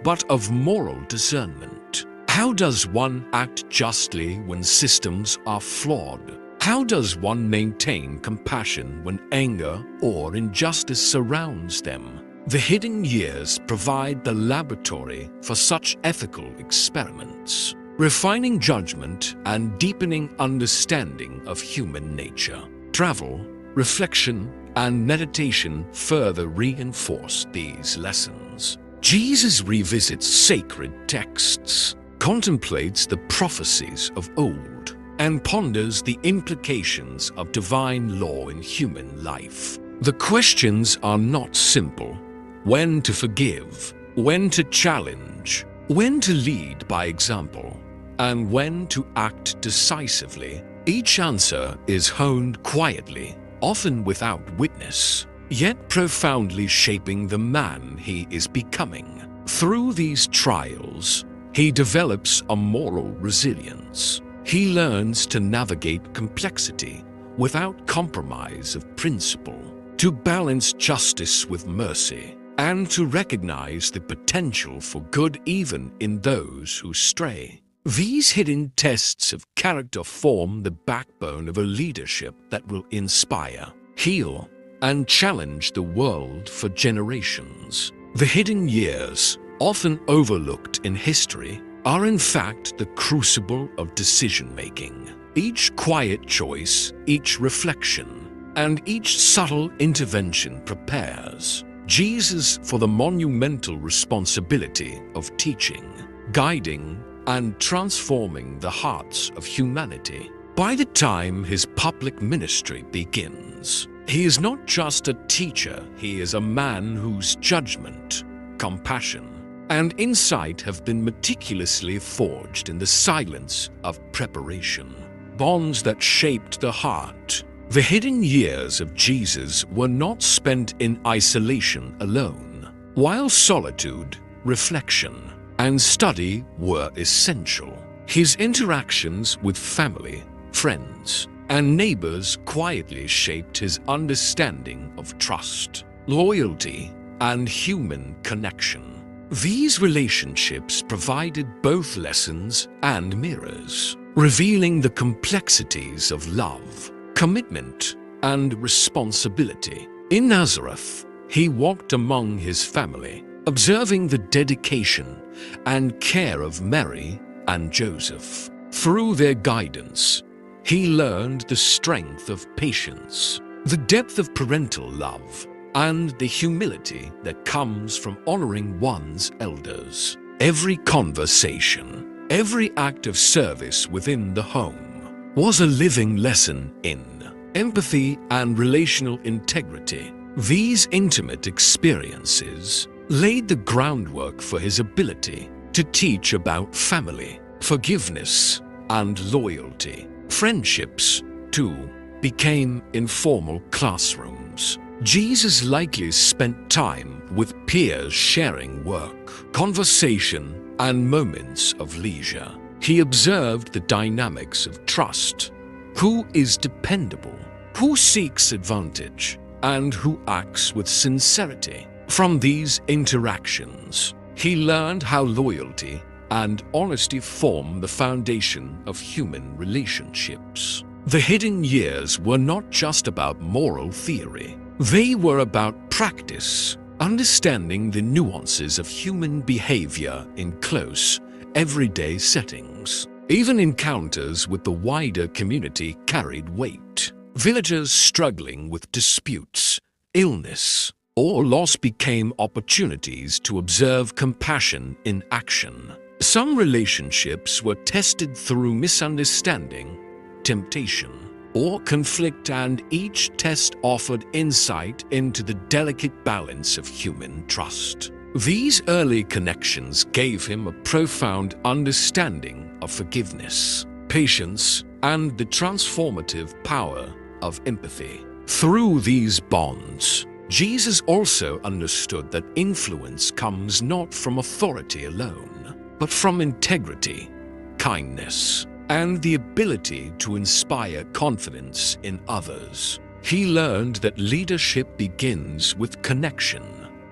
but of moral discernment. How does one act justly when systems are flawed? How does one maintain compassion when anger or injustice surrounds them? The hidden years provide the laboratory for such ethical experiments, refining judgment and deepening understanding of human nature. Travel, reflection, and meditation further reinforce these lessons. Jesus revisits sacred texts, contemplates the prophecies of old, and ponders the implications of divine law in human life. The questions are not simple: when to forgive, when to challenge, when to lead by example, and when to act decisively. Each answer is honed quietly, often without witness, yet profoundly shaping the man he is becoming. Through these trials, he develops a moral resilience. He learns to navigate complexity without compromise of principle, to balance justice with mercy, and to recognize the potential for good even in those who stray. These hidden tests of character form the backbone of a leadership that will inspire, heal, and challenge the world for generations. The hidden years, often overlooked in history, are in fact the crucible of decision-making. Each quiet choice, each reflection, and each subtle intervention prepares Jesus for the monumental responsibility of teaching, guiding, and transforming the hearts of humanity. By the time his public ministry begins, he is not just a teacher, he is a man whose judgment, compassion, and insight have been meticulously forged in the silence of preparation. Bonds that shaped the heart. The hidden years of Jesus were not spent in isolation alone. While solitude, reflection, and study were essential, his interactions with family, friends, and neighbors quietly shaped his understanding of trust, loyalty, and human connection. These relationships provided both lessons and mirrors, revealing the complexities of love, commitment, and responsibility. In Nazareth, he walked among his family, observing the dedication and care of Mary and Joseph. Through their guidance, he learned the strength of patience, the depth of parental love, and the humility that comes from honoring one's elders. Every conversation, every act of service within the home was a living lesson in empathy and relational integrity. These intimate experiences laid the groundwork for his ability to teach about family, forgiveness, and loyalty. Friendships, too, became informal classrooms. Jesus likely spent time with peers sharing work, conversation, and moments of leisure. He observed the dynamics of trust. Who is dependable? Who seeks advantage? And who acts with sincerity? From these interactions, he learned how loyalty and honesty form the foundation of human relationships. The hidden years were not just about moral theory. They were about practice, understanding the nuances of human behavior in close, everyday settings. Even encounters with the wider community carried weight. Villagers struggling with disputes, illness, or loss became opportunities to observe compassion in action. Some relationships were tested through misunderstanding, temptation, or conflict, and each test offered insight into the delicate balance of human trust. These early connections gave him a profound understanding of forgiveness, patience, and the transformative power of empathy. Through these bonds, Jesus also understood that influence comes not from authority alone, but from integrity, kindness, and the ability to inspire confidence in others. He learned that leadership begins with connection,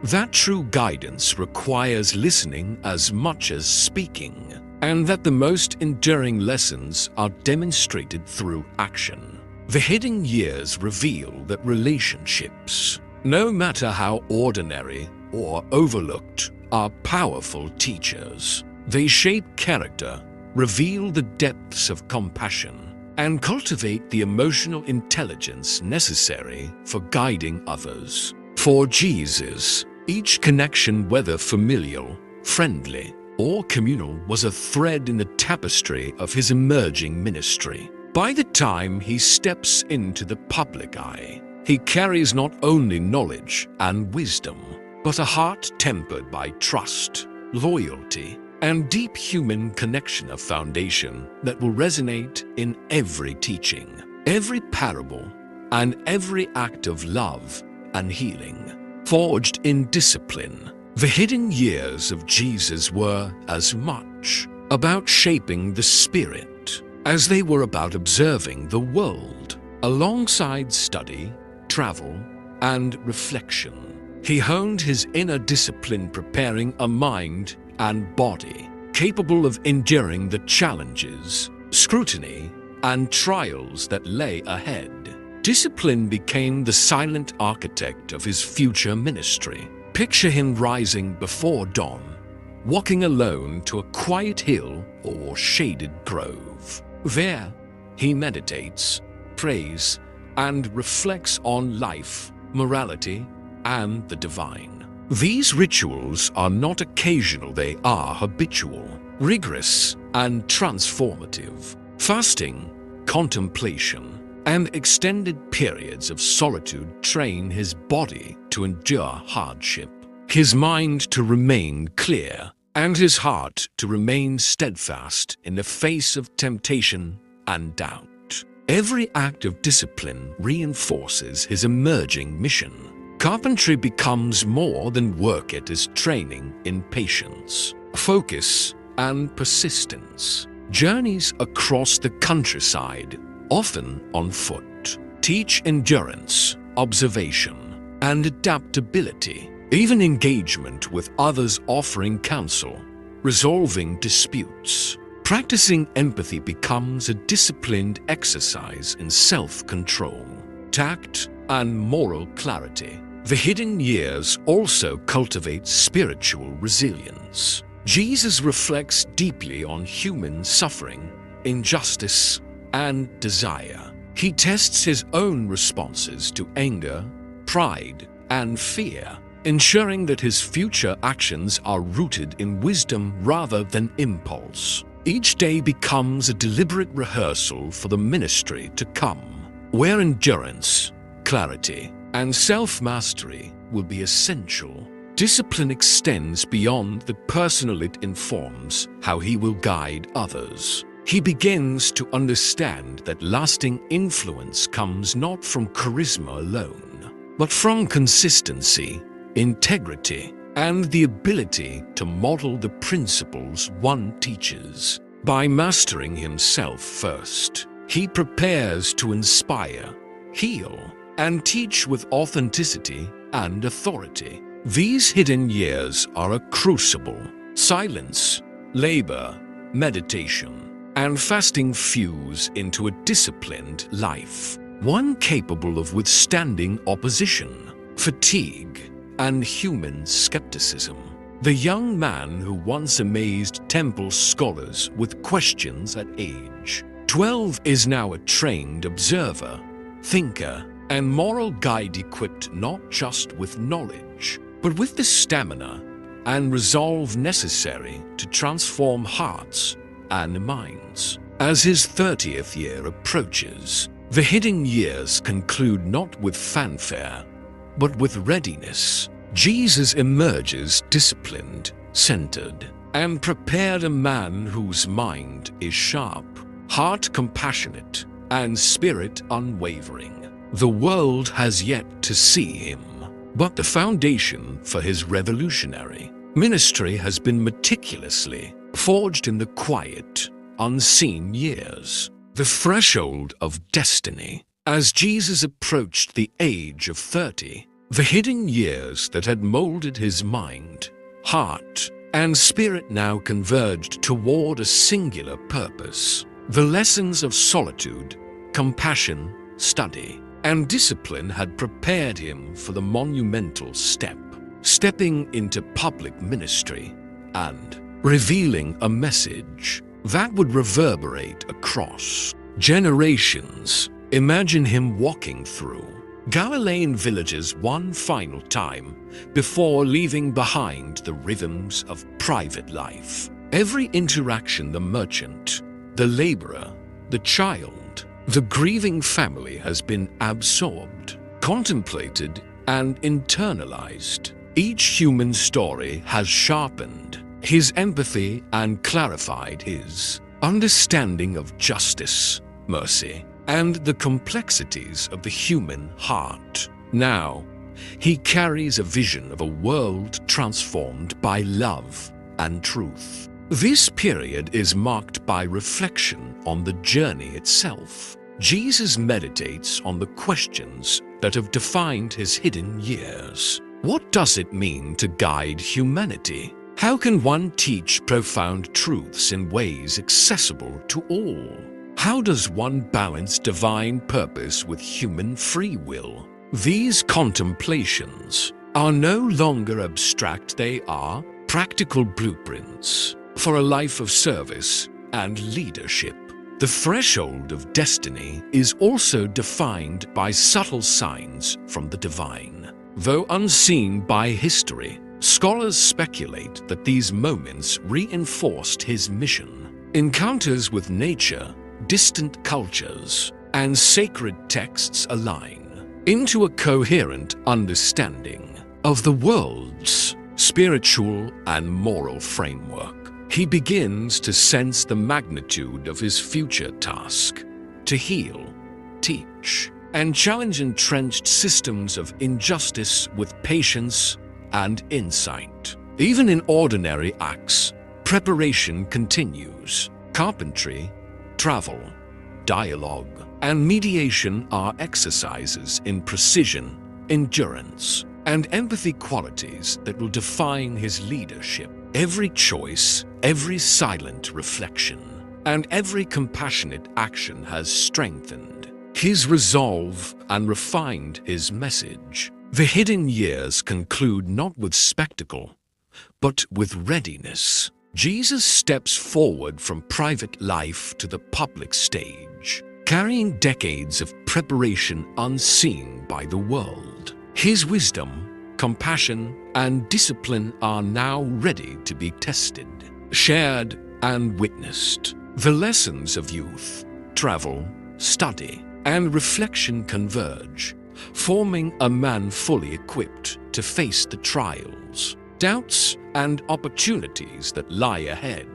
that true guidance requires listening as much as speaking, and that the most enduring lessons are demonstrated through action. The hidden years reveal that relationships, no matter how ordinary or overlooked, are powerful teachers. They shape character, reveal the depths of compassion, and cultivate the emotional intelligence necessary for guiding others. For Jesus, each connection, whether familial, friendly, or communal, was a thread in the tapestry of his emerging ministry. By the time he steps into the public eye, he carries not only knowledge and wisdom, but a heart tempered by trust, loyalty, and deep human connection, a foundation that will resonate in every teaching, every parable, and every act of love and healing. Forged in discipline, the hidden years of Jesus were as much about shaping the spirit as they were about observing the world. Alongside study, travel, and reflection, he honed his inner discipline, preparing a mind and body capable of enduring the challenges, scrutiny, and trials that lay ahead. Discipline became the silent architect of his future ministry. Picture him rising before dawn, walking alone to a quiet hill or shaded grove. There, he meditates, prays, and reflects on life, morality, and the divine. These rituals are not occasional, they are habitual, rigorous, and transformative. Fasting, contemplation, and extended periods of solitude train his body to endure hardship, his mind to remain clear, and his heart to remain steadfast in the face of temptation and doubt. Every act of discipline reinforces his emerging mission. Carpentry becomes more than work, it is training in patience, focus, and persistence. Journeys across the countryside, often on foot, teach endurance, observation, and adaptability. Even engagement with others, offering counsel, resolving disputes, practicing empathy becomes a disciplined exercise in self-control, tact, and moral clarity. The hidden years also cultivate spiritual resilience. Jesus reflects deeply on human suffering, injustice, and desire. He tests his own responses to anger, pride, and fear, ensuring that his future actions are rooted in wisdom rather than impulse. Each day becomes a deliberate rehearsal for the ministry to come, where endurance, clarity, and self-mastery will be essential. Discipline extends beyond the personal, it informs how he will guide others. He begins to understand that lasting influence comes not from charisma alone, but from consistency, integrity, and the ability to model the principles one teaches. By mastering himself first, he prepares to inspire, heal, and teach with authenticity and authority. These hidden years are a crucible. Silence, labor, meditation, and fasting fuse into a disciplined life, one capable of withstanding opposition, fatigue, and human skepticism. The young man who once amazed temple scholars with questions at age 12 is now a trained observer, thinker, and moral guide, equipped not just with knowledge, but with the stamina and resolve necessary to transform hearts and minds. As his 30th year approaches, the hidden years conclude not with fanfare, but with readiness. Jesus emerges disciplined, centered, and prepared, a man whose mind is sharp, heart compassionate, and spirit unwavering. The world has yet to see him, but the foundation for his revolutionary ministry has been meticulously forged in the quiet, unseen years. The threshold of destiny. As Jesus approached the age of 30, the hidden years that had molded his mind, heart, and spirit now converged toward a singular purpose. The lessons of solitude, compassion, study, and discipline had prepared him for the monumental step, stepping into public ministry and revealing a message that would reverberate across generations. Imagine him walking through Galilean villages one final time before leaving behind the rhythms of private life. Every interaction, the merchant, the laborer, the child, the grieving family has been absorbed, contemplated, and internalized. Each human story has sharpened his empathy and clarified his understanding of justice, mercy, and the complexities of the human heart. Now, he carries a vision of a world transformed by love and truth. This period is marked by reflection on the journey itself. Jesus meditates on the questions that have defined his hidden years. What does it mean to guide humanity? How can one teach profound truths in ways accessible to all? How does one balance divine purpose with human free will? These contemplations are no longer abstract, they are practical blueprints for a life of service and leadership. The threshold of destiny is also defined by subtle signs from the divine. Though unseen by history, scholars speculate that these moments reinforced his mission. Encounters with nature, distant cultures, and sacred texts align into a coherent understanding of the world's spiritual and moral framework. He begins to sense the magnitude of his future task: to heal, teach, and challenge entrenched systems of injustice with patience and insight. Even in ordinary acts, preparation continues. Carpentry, travel, dialogue, and mediation are exercises in precision, endurance, and empathy, qualities that will define his leadership. Every choice, every silent reflection, and every compassionate action has strengthened his resolve and refined his message. The hidden years conclude not with spectacle, but with readiness. Jesus steps forward from private life to the public stage, carrying decades of preparation unseen by the world. His wisdom, compassion, and discipline are now ready to be tested, shared, and witnessed. The lessons of youth, travel, study, and reflection converge, forming a man fully equipped to face the trials, doubts, and opportunities that lie ahead.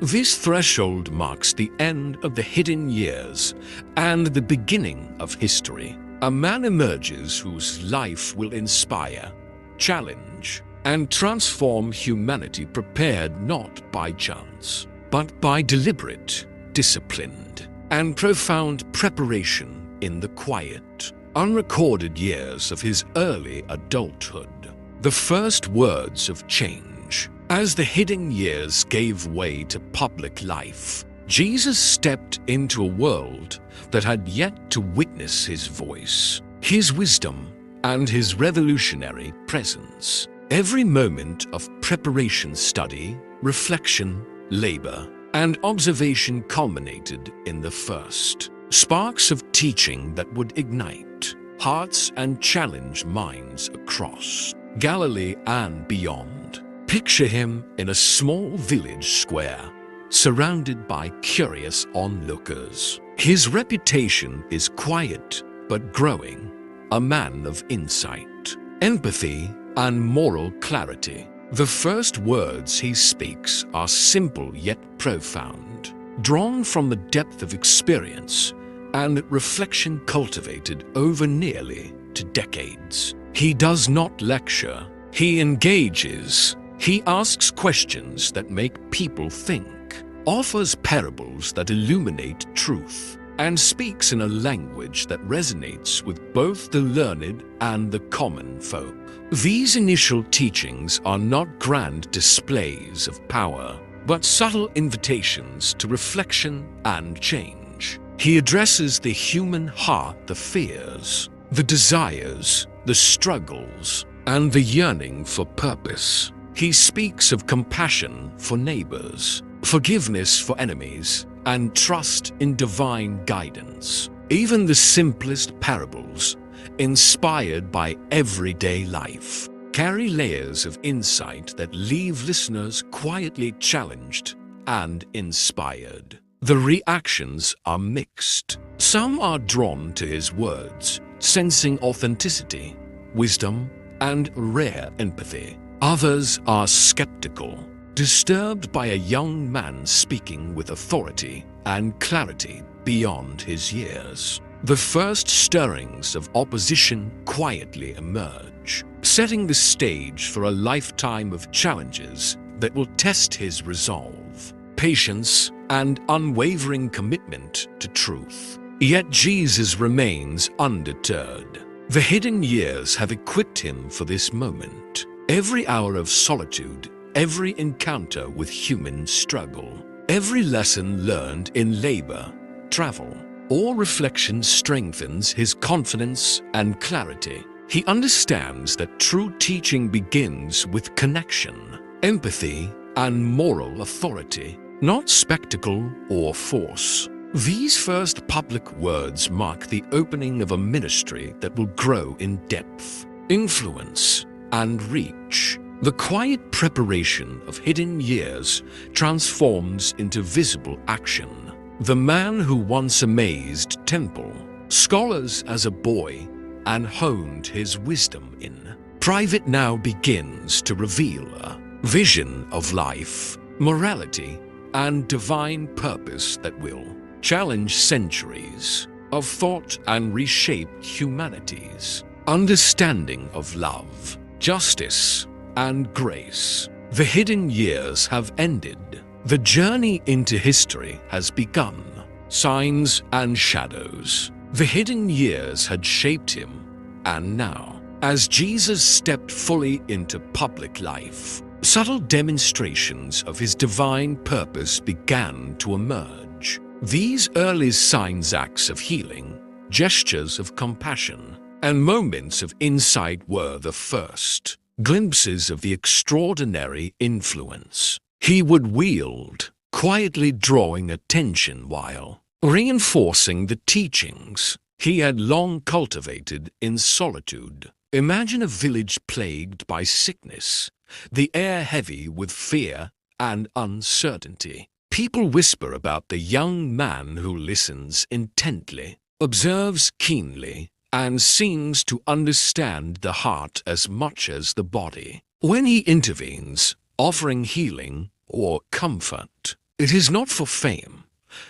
This threshold marks the end of the hidden years and the beginning of history. A man emerges whose life will inspire, challenge, and transform humanity, prepared not by chance, but by deliberate, disciplined, and profound preparation in the quiet, unrecorded years of his early adulthood. The first words of change. As the hidden years gave way to public life, Jesus stepped into a world that had yet to witness his voice, his wisdom, and his revolutionary presence. Every moment of preparation, study, reflection, labor, and observation culminated in the first sparks of teaching that would ignite hearts and challenge minds across Galilee and beyond. Picture him in a small village square, surrounded by curious onlookers. His reputation is quiet but growing, a man of insight, empathy, and moral clarity. The first words he speaks are simple yet profound, drawn from the depth of experience and reflection cultivated over nearly 2 decades. He does not lecture, he engages. He asks questions that make people think, offers parables that illuminate truth, and speaks in a language that resonates with both the learned and the common folk. These initial teachings are not grand displays of power, but subtle invitations to reflection and change. He addresses the human heart, the fears, the desires, the struggles, and the yearning for purpose. He speaks of compassion for neighbors, forgiveness for enemies, and trust in divine guidance. Even the simplest parables, inspired by everyday life, carry layers of insight that leave listeners quietly challenged and inspired. The reactions are mixed. Some are drawn to his words, sensing authenticity, wisdom, and rare empathy. Others are skeptical, disturbed by a young man speaking with authority and clarity beyond his years. The first stirrings of opposition quietly emerge, setting the stage for a lifetime of challenges that will test his resolve, patience, and unwavering commitment to truth. Yet Jesus remains undeterred. The hidden years have equipped him for this moment. Every hour of solitude, every encounter with human struggle, every lesson learned in labor, travel, or reflection strengthens his confidence and clarity. He understands that true teaching begins with connection, empathy, and moral authority, not spectacle or force. These first public words mark the opening of a ministry that will grow in depth, influence, and reach. The quiet preparation of hidden years transforms into visible action. The man who once amazed temple, scholars as a boy, and honed his wisdom in private now begins to reveal a vision of life, morality, and divine purpose that will challenge centuries of thought and reshape humanity's understanding of love, justice, and grace. The hidden years have ended. The journey into history has begun. Signs and shadows. The hidden years had shaped him, and now, as Jesus stepped fully into public life, subtle demonstrations of his divine purpose began to emerge. These early signs, acts of healing, gestures of compassion, and moments of insight were the first glimpses of the extraordinary influence he would wield, quietly drawing attention while reinforcing the teachings he had long cultivated in solitude. Imagine a village plagued by sickness, the air heavy with fear and uncertainty. People whisper about the young man who listens intently, observes keenly, and seems to understand the heart as much as the body. When he intervenes, offering healing or comfort, it is not for fame,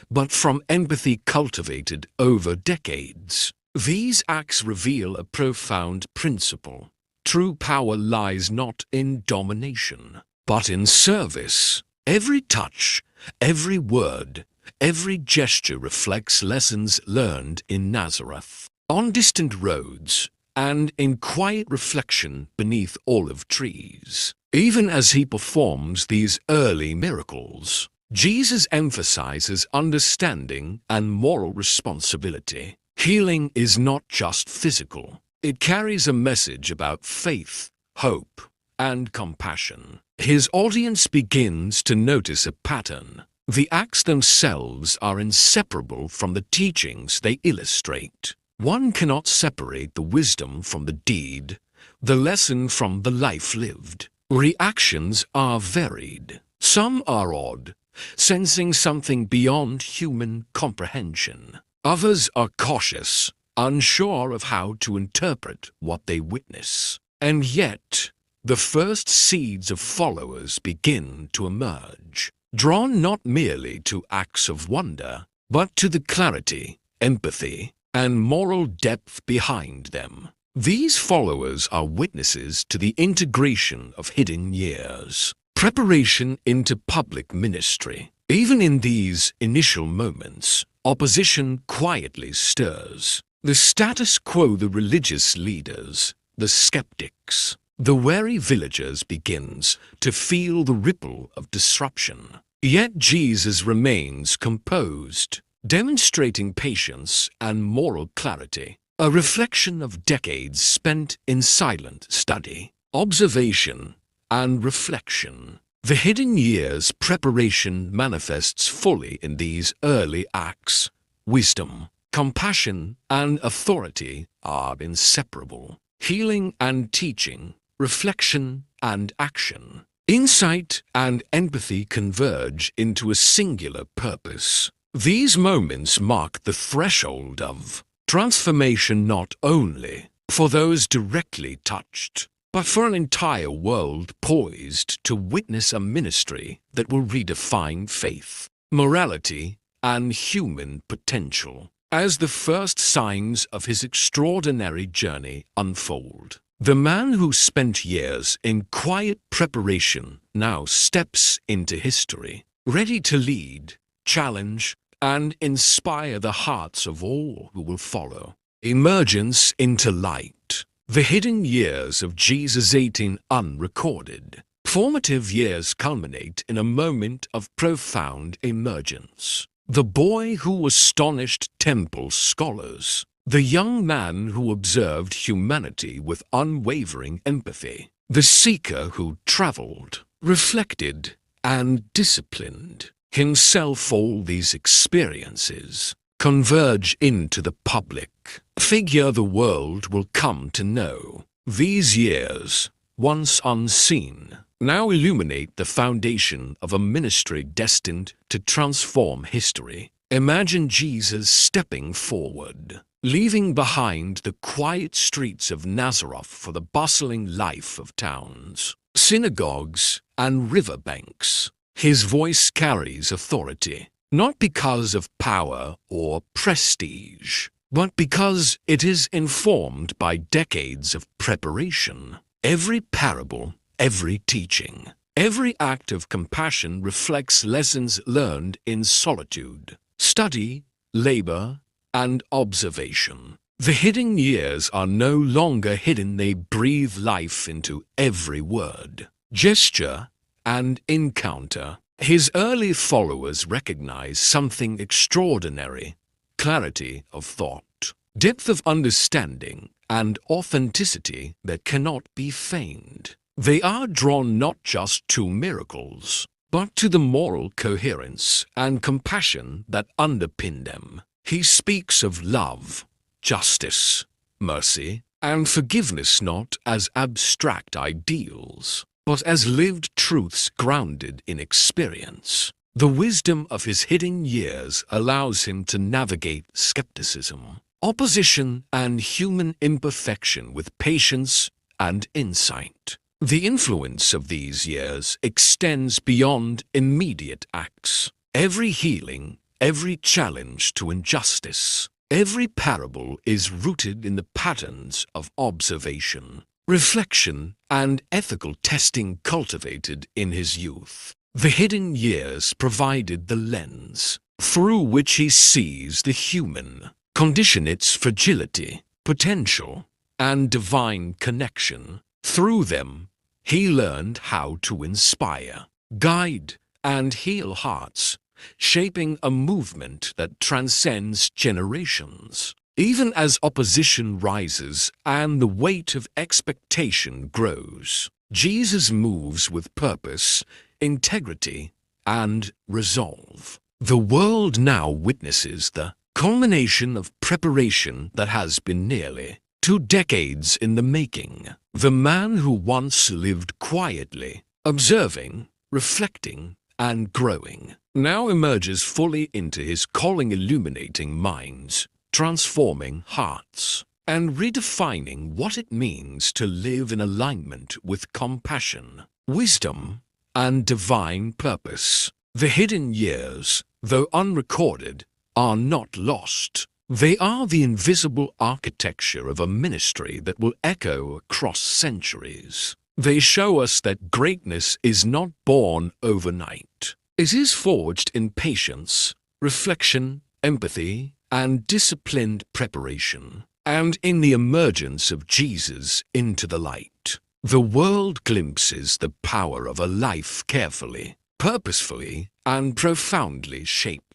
but from empathy cultivated over decades. These acts reveal a profound principle. True power lies not in domination, but in service. Every touch, every word, every gesture reflects lessons learned in Nazareth, on distant roads, and in quiet reflection beneath olive trees. Even as he performs these early miracles, Jesus emphasizes understanding and moral responsibility. Healing is not just physical. It carries a message about faith, hope, and compassion. His audience begins to notice a pattern. The acts themselves are inseparable from the teachings they illustrate. One cannot separate the wisdom from the deed, the lesson from the life lived. Reactions are varied. Some are odd, sensing something beyond human comprehension. Others are cautious, unsure of how to interpret what they witness. And yet, the first seeds of followers begin to emerge, drawn not merely to acts of wonder, but to the clarity, empathy, and moral depth behind them. These followers are witnesses to the integration of hidden years, preparation into public ministry. Even in these initial moments, opposition quietly stirs. The status quo, the religious leaders, the skeptics, the wary villagers begins to feel the ripple of disruption. Yet Jesus remains composed. demonstrating patience and moral clarity, a reflection of decades spent in silent study, observation, and reflection. The hidden years preparation manifests fully in these early acts. Wisdom, compassion, and authority are inseparable. Healing and teaching, reflection and action, insight and empathy converge into a singular purpose. These moments mark the threshold of transformation not only for those directly touched, but for an entire world poised to witness a ministry that will redefine faith, morality, and human potential. As the first signs of his extraordinary journey unfold, the man who spent years in quiet preparation now steps into history, ready to lead, challenge, and inspire the hearts of all who will follow. Emergence into light. The hidden years of Jesus 18 unrecorded. Formative years culminate in a moment of profound emergence. The boy who astonished temple scholars. The young man who observed humanity with unwavering empathy. The seeker who traveled, reflected, and disciplined himself. All these experiences converge into the public figure the world will come to know. These years, once unseen, now illuminate the foundation of a ministry destined to transform history. Imagine Jesus stepping forward, leaving behind the quiet streets of Nazareth for the bustling life of towns, synagogues, and riverbanks. His voice carries authority, not because of power or prestige, but because it is informed by decades of preparation. Every parable, every teaching, every act of compassion reflects lessons learned in solitude, study, labor, and observation. The hidden years are no longer hidden. They breathe life into every word, gesture, and encounter. His early followers recognize something extraordinary: clarity of thought, depth of understanding, and authenticity that cannot be feigned. They are drawn not just to miracles, but to the moral coherence and compassion that underpin them. He speaks of love, justice, mercy, and forgiveness not as abstract ideals, but as lived truths grounded in experience. The wisdom of his hidden years allows him to navigate skepticism, opposition, and human imperfection with patience and insight. The influence of these years extends beyond immediate acts. Every healing, every challenge to injustice, every parable is rooted in the patterns of observation, reflection, and ethical testing cultivated in his youth. The hidden years provided the lens through which he sees the human condition, its fragility, potential, and divine connection. Through them, he learned how to inspire, guide, and heal hearts, shaping a movement that transcends generations. Even as opposition rises and the weight of expectation grows, Jesus moves with purpose, integrity, and resolve. The world now witnesses the culmination of preparation that has been nearly 2 decades in the making. The man who once lived quietly, observing, reflecting, and growing, now emerges fully into his calling, illuminating minds, transforming hearts, and redefining what it means to live in alignment with compassion, wisdom, and divine purpose. The hidden years, though unrecorded, are not lost. They are the invisible architecture of a ministry that will echo across centuries. They show us that greatness is not born overnight. It is forged in patience, reflection, empathy, and disciplined preparation, and in the emergence of Jesus into the light. The world glimpses the power of a life carefully, purposefully, and profoundly shaped.